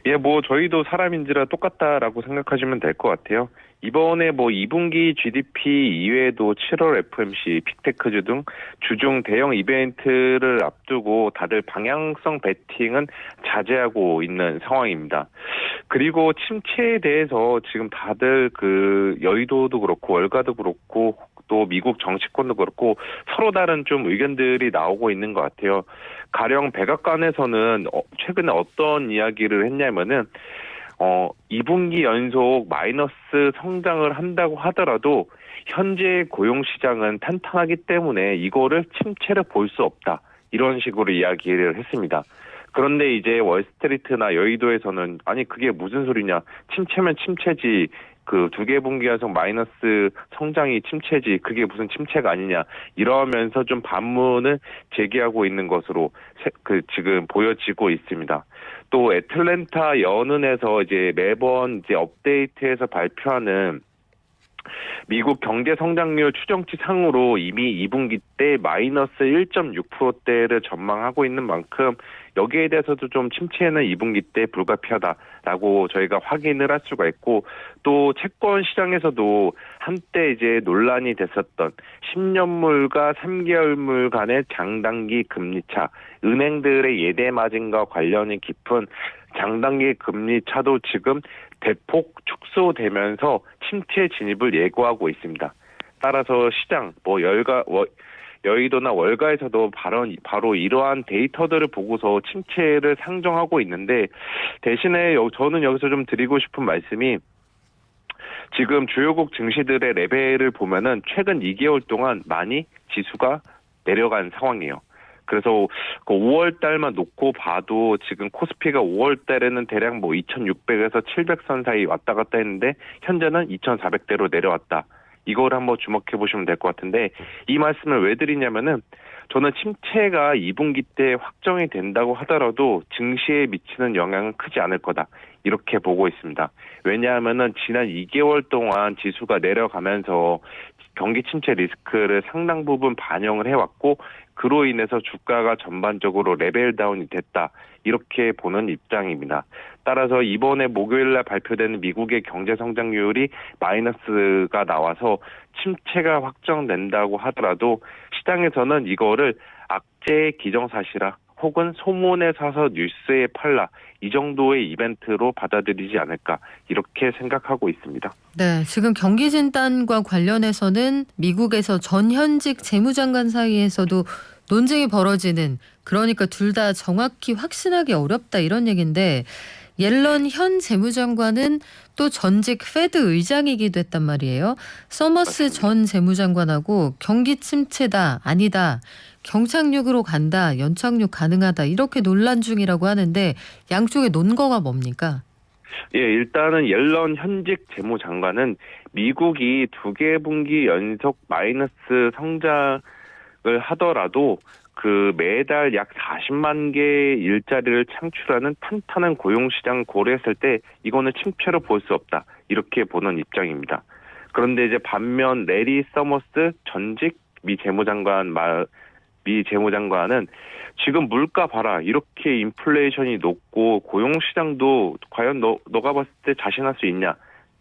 예, 저희도 사람인지라 똑같다라고 생각하시면 될 것 같아요. 이번에 2분기 GDP 이외에도 7월 FOMC, 빅테크주 등 주중 대형 이벤트를 앞두고 다들 방향성 베팅은 자제하고 있는 상황입니다. 그리고 침체에 대해서 지금 다들 여의도도 그렇고 월가도 그렇고 또 미국 정치권도 그렇고 서로 다른 좀 의견들이 나오고 있는 것 같아요. 가령 백악관에서는 최근에 어떤 이야기를 했냐면은 2분기 연속 마이너스 성장을 한다고 하더라도 현재 고용시장은 탄탄하기 때문에 이거를 침체를 볼 수 없다. 이런 식으로 이야기를 했습니다. 그런데 이제 월스트리트나 여의도에서는 아니 그게 무슨 소리냐. 침체면 침체지. 두 개 분기 연속 마이너스 성장이 침체지 그게 무슨 침체가 아니냐 이러면서 좀 반문을 제기하고 있는 것으로 지금 보여지고 있습니다. 또 애틀랜타 연은에서 이제 매번 이제 업데이트해서 발표하는 미국 경제 성장률 추정치 상으로 이미 2분기 때 마이너스 1.6%대를 전망하고 있는 만큼 여기에 대해서도 좀 침체는 2분기 때 불가피하다라고 저희가 확인을 할 수가 있고 또 채권 시장에서도 한때 이제 논란이 됐었던 10년물과 3개월물 간의 장단기 금리차, 은행들의 예대 마진과 관련이 깊은 장단기 금리 차도 지금 대폭 축소되면서 침체 진입을 예고하고 있습니다. 따라서 시장, 여의도나 월가에서도 바로 이러한 데이터들을 보고서 침체를 상정하고 있는데 대신에 저는 여기서 좀 드리고 싶은 말씀이 지금 주요국 증시들의 레벨을 보면은 최근 2개월 동안 많이 지수가 내려간 상황이에요. 그래서 5월 달만 놓고 봐도 지금 코스피가 5월 달에는 대략 2,600에서 700선 사이 왔다 갔다 했는데 현재는 2,400대로 내려왔다. 이걸 한번 주목해 보시면 될 것 같은데 이 말씀을 왜 드리냐면은 저는 침체가 2분기 때 확정이 된다고 하더라도 증시에 미치는 영향은 크지 않을 거다. 이렇게 보고 있습니다. 왜냐하면은 지난 2개월 동안 지수가 내려가면서 경기 침체 리스크를 상당 부분 반영을 해왔고 그로 인해서 주가가 전반적으로 레벨 다운이 됐다. 이렇게 보는 입장입니다. 따라서 이번에 목요일날 발표되는 미국의 경제 성장률이 마이너스가 나와서 침체가 확정된다고 하더라도 시장에서는 이거를 악재의 기정사실화 혹은 소문에 사서 뉴스에 팔라 이 정도의 이벤트로 받아들이지 않을까 이렇게 생각하고 있습니다. 네, 지금 경기 진단과 관련해서는 미국에서 전현직 재무장관 사이에서도 논쟁이 벌어지는 그러니까 둘 다 정확히 확신하기 어렵다 이런 얘기인데 옐런 현 재무장관은 또 전직 페드 의장이기도 했단 말이에요. 서머스 맞습니다. 전 재무장관하고 경기 침체다 아니다. 경착륙으로 간다. 연착륙 가능하다. 이렇게 논란 중이라고 하는데 양쪽의 논거가 뭡니까? 예, 일단은 옐런 현직 재무장관은 미국이 2개 분기 연속 마이너스 성장을 하더라도 매달 약 40만 개의 일자리를 창출하는 탄탄한 고용시장 고려했을 때 이거는 침체로 볼 수 없다. 이렇게 보는 입장입니다. 그런데 이제 반면 레리 서머스 전직 미 재무장관 말에 미 재무장관은 지금 물가 봐라. 이렇게 인플레이션이 높고 고용시장도 과연 너가 봤을 때 자신할 수 있냐.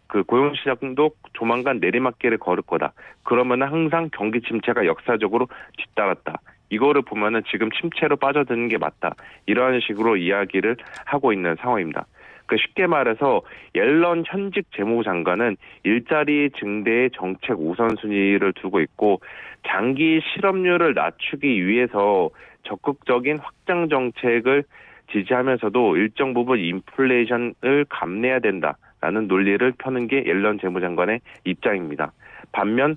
그 고용시장도 조만간 내리막길을 걸을 거다. 그러면 항상 경기 침체가 역사적으로 뒤따랐다. 이거를 보면은 지금 침체로 빠져드는 게 맞다. 이러한 식으로 이야기를 하고 있는 상황입니다. 쉽게 말해서 옐런 현직 재무장관은 일자리 증대의 정책 우선순위를 두고 있고 장기 실업률을 낮추기 위해서 적극적인 확장 정책을 지지하면서도 일정 부분 인플레이션을 감내해야 된다라는 논리를 펴는 게 옐런 재무장관의 입장입니다. 반면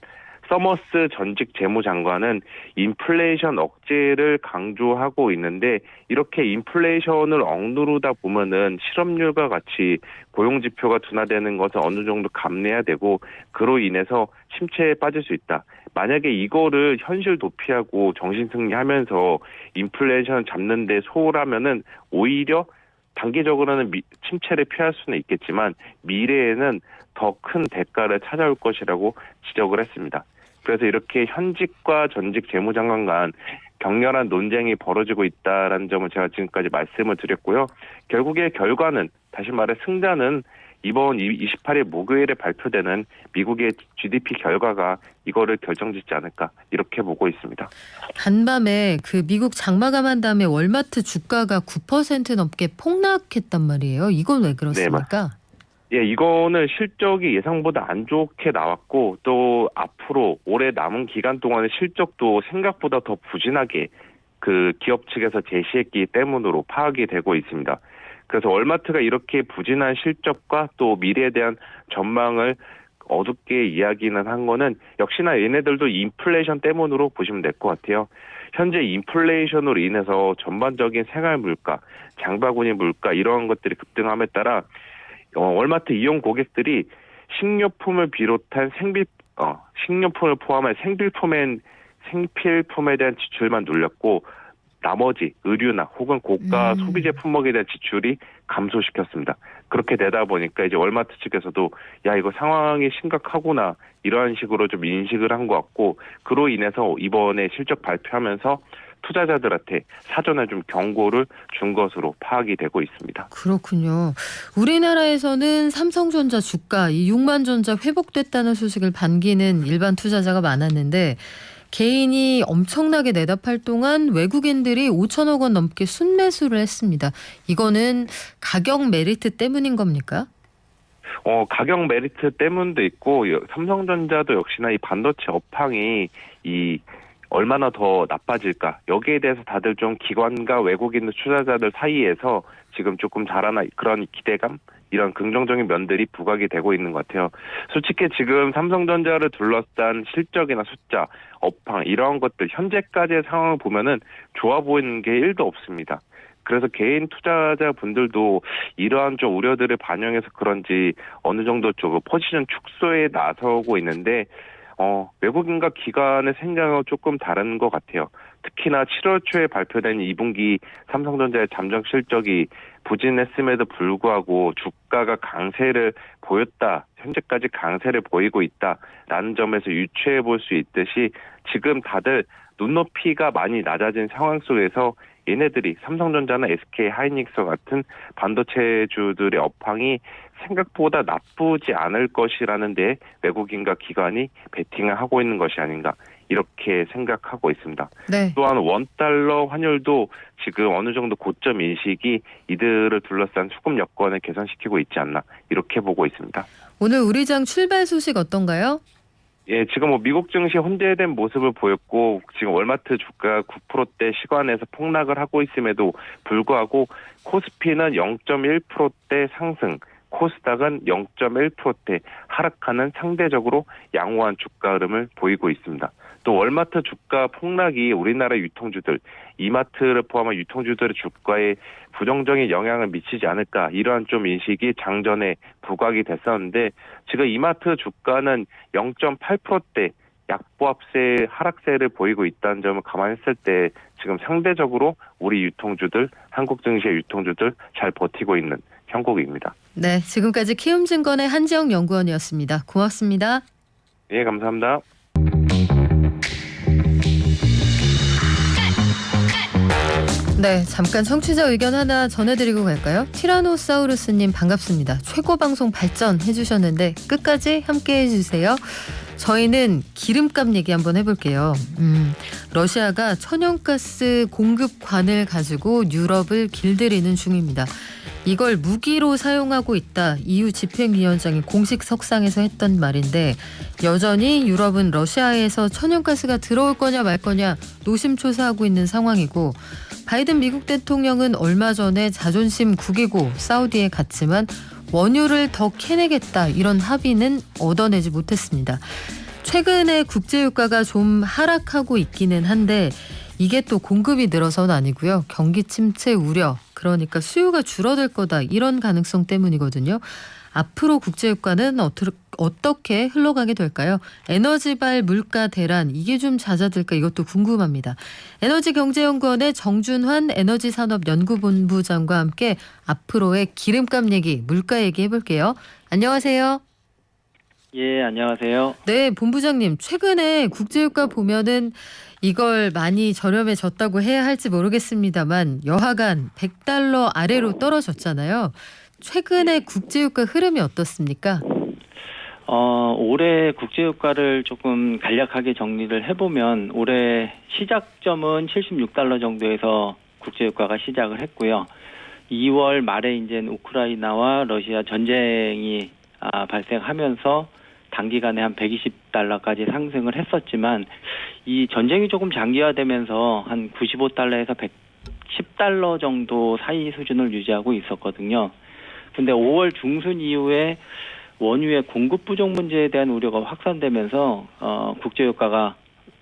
서머스 전직 재무장관은 인플레이션 억제를 강조하고 있는데 이렇게 인플레이션을 억누르다 보면은 실업률과 같이 고용지표가 둔화되는 것을 어느 정도 감내해야 되고 그로 인해서 침체에 빠질 수 있다. 만약에 이거를 현실 도피하고 정신승리하면서 인플레이션 잡는 데 소홀하면은 오히려 단기적으로는 침체를 피할 수는 있겠지만 미래에는 더 큰 대가를 찾아올 것이라고 지적을 했습니다. 그래서 이렇게 현직과 전직 재무장관 간 격렬한 논쟁이 벌어지고 있다는 점을 제가 지금까지 말씀을 드렸고요. 결국의 결과는 다시 말해 승자는 이번 28일 목요일에 발표되는 미국의 GDP 결과가 이거를 결정짓지 않을까 이렇게 보고 있습니다. 간밤에 그 미국 장마감한 다음에 월마트 주가가 9% 넘게 폭락했단 말이에요. 이건 왜 그렇습니까? 예, 이거는 실적이 예상보다 안 좋게 나왔고 또 앞으로 올해 남은 기간 동안의 실적도 생각보다 더 부진하게 그 기업 측에서 제시했기 때문으로 파악이 되고 있습니다. 그래서 월마트가 이렇게 부진한 실적과 또 미래에 대한 전망을 어둡게 이야기는 한 거는 역시나 얘네들도 인플레이션 때문으로 보시면 될 것 같아요. 현재 인플레이션으로 인해서 전반적인 생활 물가, 장바구니 물가 이런 것들이 급등함에 따라 월마트 이용 고객들이 식료품을 비롯한 식료품을 포함한 생필품에 대한 지출만 눌렸고 나머지 의류나 혹은 고가 소비재 품목에 대한 지출이 감소시켰습니다. 그렇게 되다 보니까 이제 월마트 측에서도 야 이거 상황이 심각하구나 이러한 식으로 좀 인식을 한 것 같고 그로 인해서 이번에 실적 발표하면서 투자자들한테 사전에 좀 경고를 준 것으로 파악이 되고 있습니다. 그렇군요. 우리나라에서는 삼성전자 주가 이 6만 전자 회복됐다는 소식을 반기는 일반 투자자가 많았는데 개인이 엄청나게 내다 팔 동안 외국인들이 5천억 원 넘게 순매수를 했습니다. 이거는 가격 메리트 때문인 겁니까? 가격 메리트 때문도 있고 삼성전자도 역시나 이 반도체 업황이 얼마나 더 나빠질까 여기에 대해서 다들 좀 기관과 외국인 투자자들 사이에서 지금 조금 자라나 그런 기대감 이런 긍정적인 면들이 부각이 되고 있는 것 같아요. 솔직히 지금 삼성전자를 둘러싼 실적이나 숫자, 업황 이런 것들 현재까지의 상황을 보면은 좋아 보이는 게 1도 없습니다. 그래서 개인 투자자분들도 이러한 좀 우려들을 반영해서 그런지 어느 정도 좀 포지션 축소에 나서고 있는데 외국인과 기관의 생각은 조금 다른 것 같아요. 특히나 7월 초에 발표된 2분기 삼성전자의 잠정 실적이 부진했음에도 불구하고 주가가 강세를 보였다. 현재까지 강세를 보이고 있다라는 점에서 유추해 볼 수 있듯이 지금 다들 눈높이가 많이 낮아진 상황 속에서 얘네들이 삼성전자나 SK 하이닉스 같은 반도체주들의 업황이 생각보다 나쁘지 않을 것이라는 데 외국인과 기관이 베팅을 하고 있는 것이 아닌가 이렇게 생각하고 있습니다. 네. 또한 원달러 환율도 지금 어느 정도 고점 인식이 이들을 둘러싼 수급 여건을 개선시키고 있지 않나 이렇게 보고 있습니다. 오늘 우리장 출발 소식 어떤가요? 예, 지금 미국 증시 혼재된 모습을 보였고 지금 월마트 주가 9%대 시간에서 폭락을 하고 있음에도 불구하고 코스피는 0.1%대 상승, 코스닥은 0.1%대 하락하는 상대적으로 양호한 주가 흐름을 보이고 있습니다. 또 월마트 주가 폭락이 우리나라 유통주들, 이마트를 포함한 유통주들의 주가에 부정적인 영향을 미치지 않을까 이러한 좀 인식이 장전에 부각이 됐었는데 지금 이마트 주가는 0.8%대 약보합세 하락세를 보이고 있다는 점을 감안했을 때 지금 상대적으로 우리 유통주들, 한국 증시의 유통주들 잘 버티고 있는 형국입니다. 네, 지금까지 키움증권의 한지영 연구원이었습니다. 고맙습니다. 예, 감사합니다. 네, 잠깐 청취자 의견 하나 전해드리고 갈까요? 티라노사우루스님 반갑습니다. 최고 방송 발전해주셨는데 끝까지 함께해 주세요. 저희는 기름값 얘기 한번 해볼게요. 러시아가 천연가스 공급관을 가지고 유럽을 길들이는 중입니다. 이걸 무기로 사용하고 있다. EU 집행위원장이 공식 석상에서 했던 말인데 여전히 유럽은 러시아에서 천연가스가 들어올 거냐 말 거냐 노심초사하고 있는 상황이고 바이든 미국 대통령은 얼마 전에 자존심 구기고 사우디에 갔지만 원유를 더 캐내겠다 이런 합의는 얻어내지 못했습니다. 최근에 국제유가가 좀 하락하고 있기는 한데 이게 또 공급이 늘어서는 아니고요. 경기 침체 우려, 그러니까 수요가 줄어들 거다 이런 가능성 때문이거든요. 앞으로 국제유가는 어떻게 흘러가게 될까요? 에너지발 물가 대란 이게 좀 잦아들까 이것도 궁금합니다. 에너지경제연구원의 정준환 에너지산업연구본부장과 함께 앞으로의 기름값 얘기, 물가 얘기 해볼게요. 안녕하세요. 예, 안녕하세요. 네, 본부장님. 최근에 국제유가 보면은 이걸 많이 저렴해졌다고 해야 할지 모르겠습니다만 여하간 100달러 아래로 떨어졌잖아요. 최근에 국제유가 흐름이 어떻습니까? 올해 국제유가를 조금 간략하게 정리를 해보면 올해 시작점은 76달러 정도에서 국제유가가 시작을 했고요. 2월 말에 이제 우크라이나와 러시아 전쟁이 발생하면서 단기간에 한 120달러까지 상승을 했었지만 이 전쟁이 조금 장기화되면서 한 95달러에서 110달러 정도 사이 수준을 유지하고 있었거든요. 근데 5월 중순 이후에 원유의 공급 부족 문제에 대한 우려가 확산되면서 국제유가가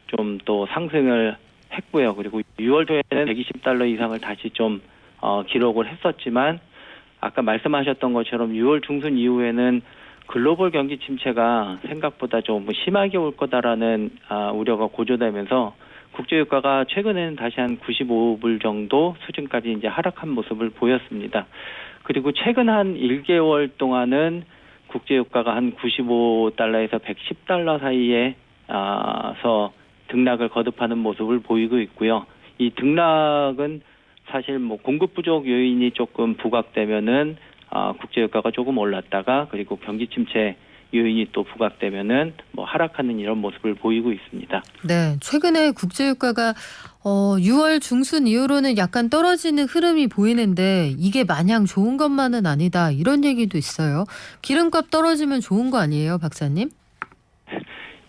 좀 또 상승을 했고요. 그리고 6월 초에는 120달러 이상을 다시 좀 기록을 했었지만 아까 말씀하셨던 것처럼 6월 중순 이후에는 글로벌 경기 침체가 생각보다 좀 심하게 올 거다라는 우려가 고조되면서 국제유가가 최근에는 다시 한 95불 정도 수준까지 이제 하락한 모습을 보였습니다. 그리고 최근 한 1개월 동안은 국제유가가 한 95달러에서 110달러 사이에서 등락을 거듭하는 모습을 보이고 있고요. 이 등락은 사실 뭐 공급 부족 요인이 조금 부각되면은 국제유가가 조금 올랐다가 그리고 경기 침체 요인이 또 부각되면은 뭐 하락하는 이런 모습을 보이고 있습니다. 네, 최근에 국제유가가 6월 중순 이후로는 약간 떨어지는 흐름이 보이는데 이게 마냥 좋은 것만은 아니다 이런 얘기도 있어요. 기름값 떨어지면 좋은 거 아니에요, 박사님?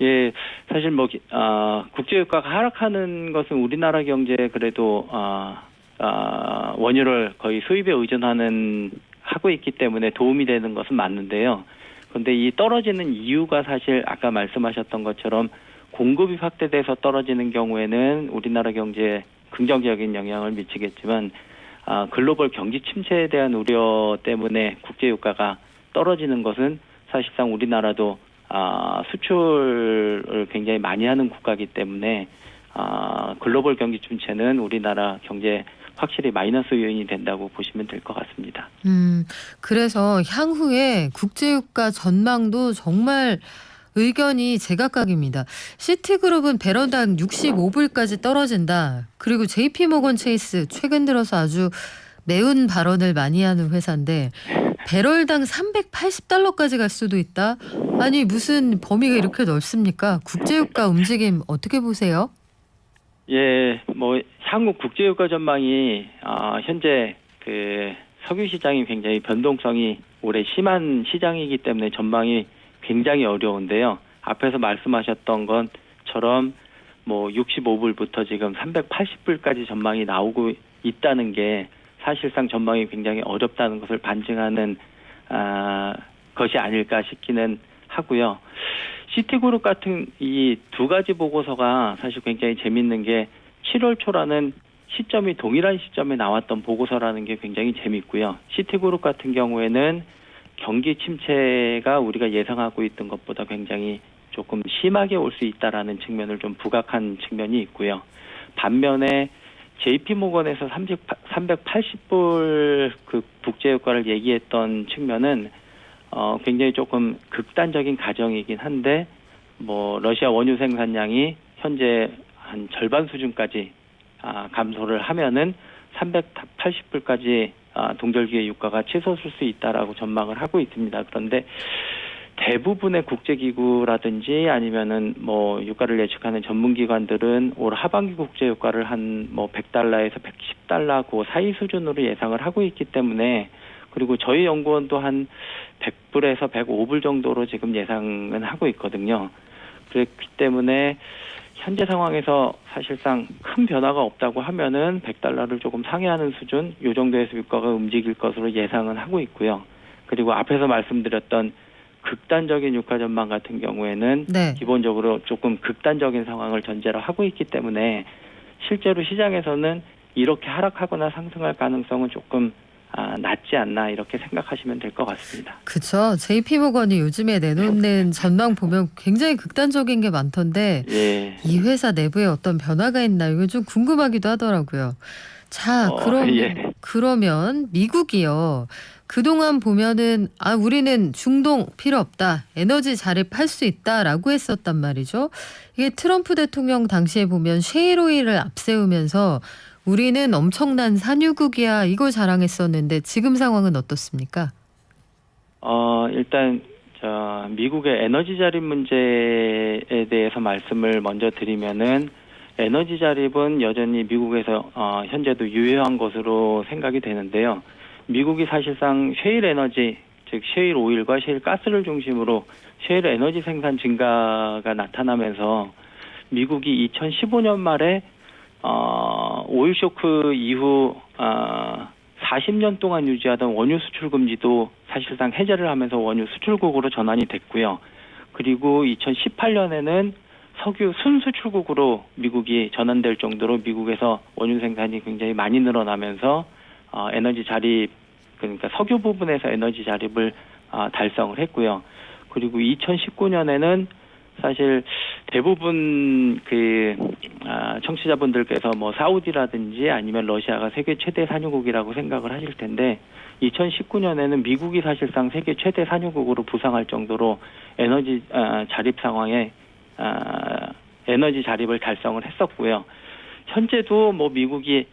예, 사실 뭐 국제유가가 하락하는 것은 우리나라 경제에 그래도 원유를 거의 수입에 하고 있기 때문에 도움이 되는 것은 맞는데요. 그런데 이 떨어지는 이유가 사실 아까 말씀하셨던 것처럼 공급이 확대돼서 떨어지는 경우에는 우리나라 경제에 긍정적인 영향을 미치겠지만 글로벌 경기 침체에 대한 우려 때문에 국제유가가 떨어지는 것은 사실상 우리나라도 수출을 굉장히 많이 하는 국가이기 때문에 글로벌 경기 침체는 우리나라 경제에 확실히 마이너스 요인이 된다고 보시면 될 것 같습니다. 그래서 향후에 국제유가 전망도 정말 의견이 제각각입니다. 시티그룹은 배럴당 65불까지 떨어진다. 그리고 JP모건 체이스 최근 들어서 아주 매운 발언을 많이 하는 회사인데 배럴당 380달러까지 갈 수도 있다. 아니 무슨 범위가 이렇게 넓습니까? 국제유가 움직임 어떻게 보세요? 예, 뭐 향후 국제유가 전망이 현재 그 석유 시장이 굉장히 변동성이 올해 심한 시장이기 때문에 전망이 굉장히 어려운데요. 앞에서 말씀하셨던 것처럼 뭐 65불부터 지금 380불까지 전망이 나오고 있다는 게 사실상 전망이 굉장히 어렵다는 것을 반증하는 것이 아닐까 싶기는 하고요. 시티그룹 같은 이 두 가지 보고서가 사실 굉장히 재밌는 게 7월 초라는 시점이 동일한 시점에 나왔던 보고서라는 게 굉장히 재밌고요. 시티그룹 같은 경우에는 경기 침체가 우리가 예상하고 있던 것보다 굉장히 조금 심하게 올 수 있다라는 측면을 좀 부각한 측면이 있고요. 반면에 JP모건에서 380불 그 국제유가를 얘기했던 측면은 굉장히 조금 극단적인 가정이긴 한데 뭐 러시아 원유 생산량이 현재 한 절반 수준까지 감소를 하면은 380불까지 동절기의 유가가 치솟을 수 있다라고 전망을 하고 있습니다. 그런데 대부분의 국제기구라든지 아니면은 뭐 유가를 예측하는 전문기관들은 올 하반기 국제 유가를 한 뭐 100달러에서 110달러 그 사이 수준으로 예상을 하고 있기 때문에, 그리고 저희 연구원도 한 100불에서 105불 정도로 지금 예상은 하고 있거든요. 그렇기 때문에 현재 상황에서 사실상 큰 변화가 없다고 하면은 100달러를 조금 상회하는 수준, 요 정도에서 유가가 움직일 것으로 예상은 하고 있고요. 그리고 앞에서 말씀드렸던 극단적인 유가 전망 같은 경우에는 네. 기본적으로 조금 극단적인 상황을 전제로 하고 있기 때문에 실제로 시장에서는 이렇게 하락하거나 상승할 가능성은 조금 낮지 않나 이렇게 생각하시면 될 것 같습니다. 그렇죠. JP모건이 요즘에 내놓는 전망 보면 굉장히 극단적인 게 많던데 예. 이 회사 내부에 어떤 변화가 있나 이거 좀 궁금하기도 하더라고요. 자, 예. 그러면 미국이요. 그동안 보면은 우리는 중동 필요 없다. 에너지 자립할 수 있다라고 했었단 말이죠. 이게 트럼프 대통령 당시에 보면 셰일오일을 앞세우면서 우리는 엄청난 산유국이야 이걸 자랑했었는데 지금 상황은 어떻습니까? 일단 미국의 에너지 자립 문제에 대해서 말씀을 먼저 드리면은 에너지 자립은 여전히 미국에서 현재도 유효한 것으로 생각이 되는데요. 미국이 사실상 셰일 에너지, 즉 셰일 오일과 셰일 가스를 중심으로 셰일 에너지 생산 증가가 나타나면서 미국이 2015년 말에 오일 쇼크 이후 40년 동안 유지하던 원유 수출 금지도 사실상 해제를 하면서 원유 수출국으로 전환이 됐고요. 그리고 2018년에는 석유 순수출국으로 미국이 전환될 정도로 미국에서 원유 생산이 굉장히 많이 늘어나면서 에너지 자립, 그러니까 석유 부분에서 에너지 자립을 달성을 했고요. 그리고 2019년에는 사실 대부분 청취자분들께서 뭐 사우디라든지 아니면 러시아가 세계 최대 산유국이라고 생각을 하실 텐데 2019년에는 미국이 사실상 세계 최대 산유국으로 부상할 정도로 에너지 자립 상황에 에너지 자립을 달성을 했었고요. 현재도 뭐 미국이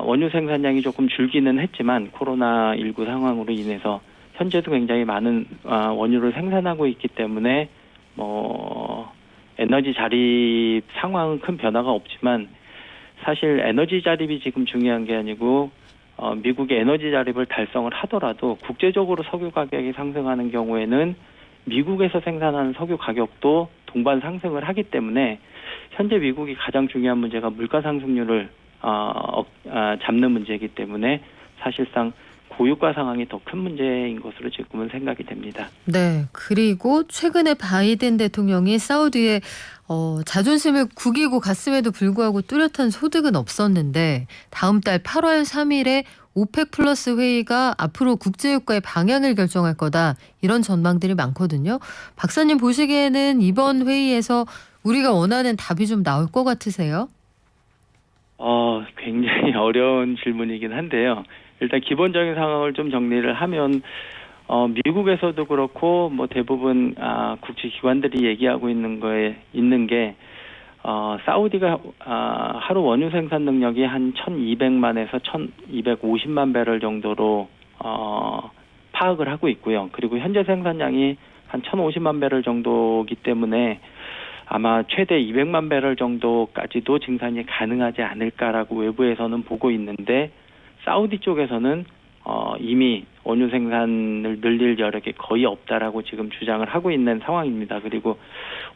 원유 생산량이 조금 줄기는 했지만 코로나19 상황으로 인해서 현재도 굉장히 많은 원유를 생산하고 있기 때문에 뭐 에너지 자립 상황은 큰 변화가 없지만 사실 에너지 자립이 지금 중요한 게 아니고 미국의 에너지 자립을 달성을 하더라도 국제적으로 석유 가격이 상승하는 경우에는 미국에서 생산하는 석유 가격도 동반 상승을 하기 때문에 현재 미국이 가장 중요한 문제가 물가 상승률을 잡는 문제이기 때문에 사실상 고유가 상황이 더 큰 문제인 것으로 지금은 생각이 됩니다. 네. 그리고 최근에 바이든 대통령이 사우디에 자존심을 구기고 갔음에도 불구하고 뚜렷한 소득은 없었는데 다음 달 8월 3일에 오펙 플러스 회의가 앞으로 국제유가의 방향을 결정할 거다. 이런 전망들이 많거든요. 박사님 보시기에는 이번 회의에서 우리가 원하는 답이 좀 나올 것 같으세요? 굉장히 어려운 질문이긴 한데요. 일단 기본적인 상황을 좀 정리를 하면 미국에서도 그렇고 뭐 대부분 국제기관들이 얘기하고 있는 게 사우디가 하루 원유 생산 능력이 한 1,200만에서 1,250만 배럴 정도로 파악을 하고 있고요. 그리고 현재 생산량이 한 1,050만 배럴 정도이기 때문에 아마 최대 200만 배럴 정도까지도 증산이 가능하지 않을까라고 외부에서는 보고 있는데 사우디 쪽에서는 이미 원유 생산을 늘릴 여력이 거의 없다라고 지금 주장을 하고 있는 상황입니다. 그리고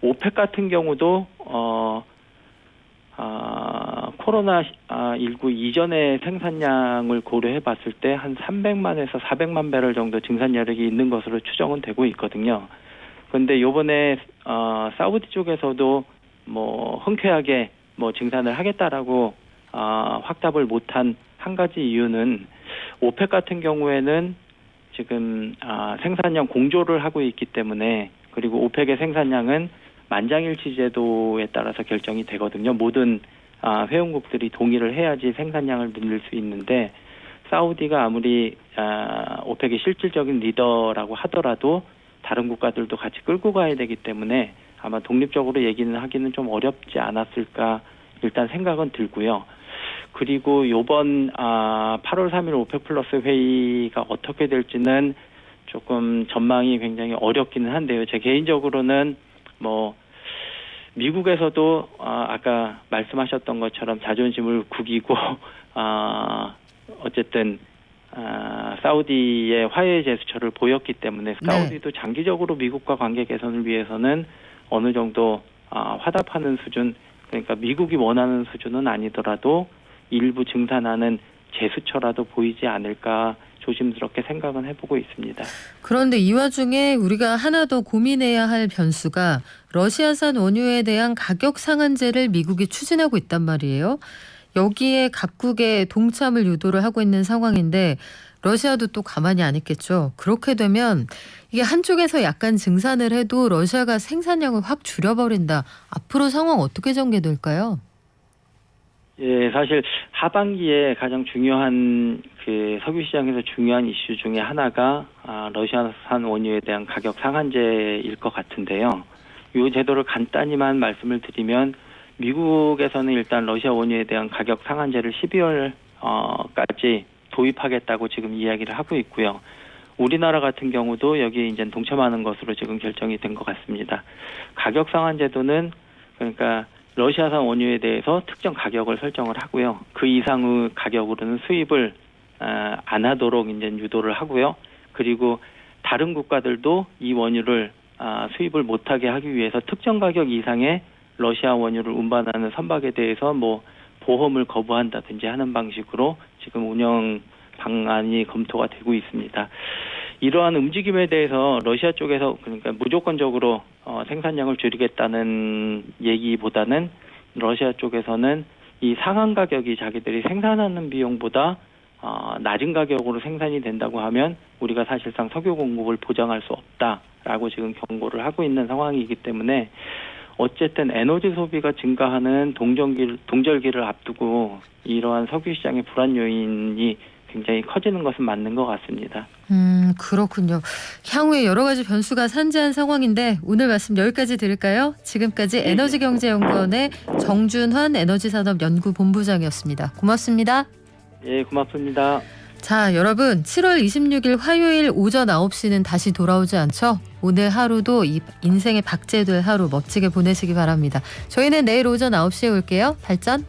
오펙 같은 경우도 코로나19 이전의 생산량을 고려해 봤을 때 한 300만에서 400만 배럴 정도 증산 여력이 있는 것으로 추정은 되고 있거든요. 그런데 요번에 사우디 쪽에서도 뭐 흔쾌하게 뭐 증산을 하겠다라고 확답을 못한 한 가지 이유는 오펙 같은 경우에는 지금 생산량 공조를 하고 있기 때문에, 그리고 오펙의 생산량은 만장일치 제도에 따라서 결정이 되거든요. 모든 회원국들이 동의를 해야지 생산량을 늘릴 수 있는데 사우디가 아무리 오펙의 실질적인 리더라고 하더라도 다른 국가들도 같이 끌고 가야 되기 때문에 아마 독립적으로 얘기는 하기는 좀 어렵지 않았을까 일단 생각은 들고요. 그리고 요번 8월 3일 오펙 플러스 회의가 어떻게 될지는 조금 전망이 굉장히 어렵기는 한데요. 제 개인적으로는 뭐 미국에서도 아까 말씀하셨던 것처럼 자존심을 구기고 어쨌든 사우디의 화해 제스처를 보였기 때문에 사우디도 장기적으로 미국과 관계 개선을 위해서는 어느 정도 화답하는 수준, 그러니까 미국이 원하는 수준은 아니더라도 일부 증산하는 제스처라도 보이지 않을까 조심스럽게 생각은 해보고 있습니다. 그런데 이 와중에 우리가 하나 더 고민해야 할 변수가 러시아산 원유에 대한 가격 상한제를 미국이 추진하고 있단 말이에요. 여기에 각국의 동참을 유도를 하고 있는 상황인데 러시아도 또 가만히 안 있겠죠. 그렇게 되면 이게 한쪽에서 약간 증산을 해도 러시아가 생산량을 확 줄여버린다. 앞으로 상황 어떻게 전개될까요? 예, 사실 하반기에 가장 중요한 그 석유 시장에서 중요한 이슈 중에 하나가 러시아산 원유에 대한 가격 상한제일 것 같은데요. 이 제도를 간단히만 말씀을 드리면 미국에서는 일단 러시아 원유에 대한 가격 상한제를 12월까지 도입하겠다고 지금 이야기를 하고 있고요. 우리나라 같은 경우도 여기에 이제 동참하는 것으로 지금 결정이 된 것 같습니다. 가격 상한 제도는 그러니까 러시아산 원유에 대해서 특정 가격을 설정을 하고요. 그 이상의 가격으로는 수입을 안 하도록 이제 유도를 하고요. 그리고 다른 국가들도 이 원유를 수입을 못하게 하기 위해서 특정 가격 이상의 러시아 원유를 운반하는 선박에 대해서 뭐 보험을 거부한다든지 하는 방식으로 지금 운영 방안이 검토가 되고 있습니다. 이러한 움직임에 대해서 러시아 쪽에서 그러니까 무조건적으로 생산량을 줄이겠다는 얘기보다는 러시아 쪽에서는 이 상한 가격이 자기들이 생산하는 비용보다 낮은 가격으로 생산이 된다고 하면 우리가 사실상 석유 공급을 보장할 수 없다라고 지금 경고를 하고 있는 상황이기 때문에 어쨌든 에너지 소비가 증가하는 동절기를 앞두고 이러한 석유 시장의 불안 요인이 굉장히 커지는 것은 맞는 것 같습니다. 그렇군요. 향후에 여러 가지 변수가 산재한 상황인데 오늘 말씀 여기까지 들을까요? 지금까지 에너지경제연구원의 정준환 에너지산업연구본부장이었습니다. 고맙습니다. 예, 고맙습니다. 자, 여러분 7월 26일 화요일 오전 9시는 다시 돌아오지 않죠? 오늘 하루도 이 인생의 박제될 하루 멋지게 보내시기 바랍니다. 저희는 내일 오전 9시에 올게요. 발전!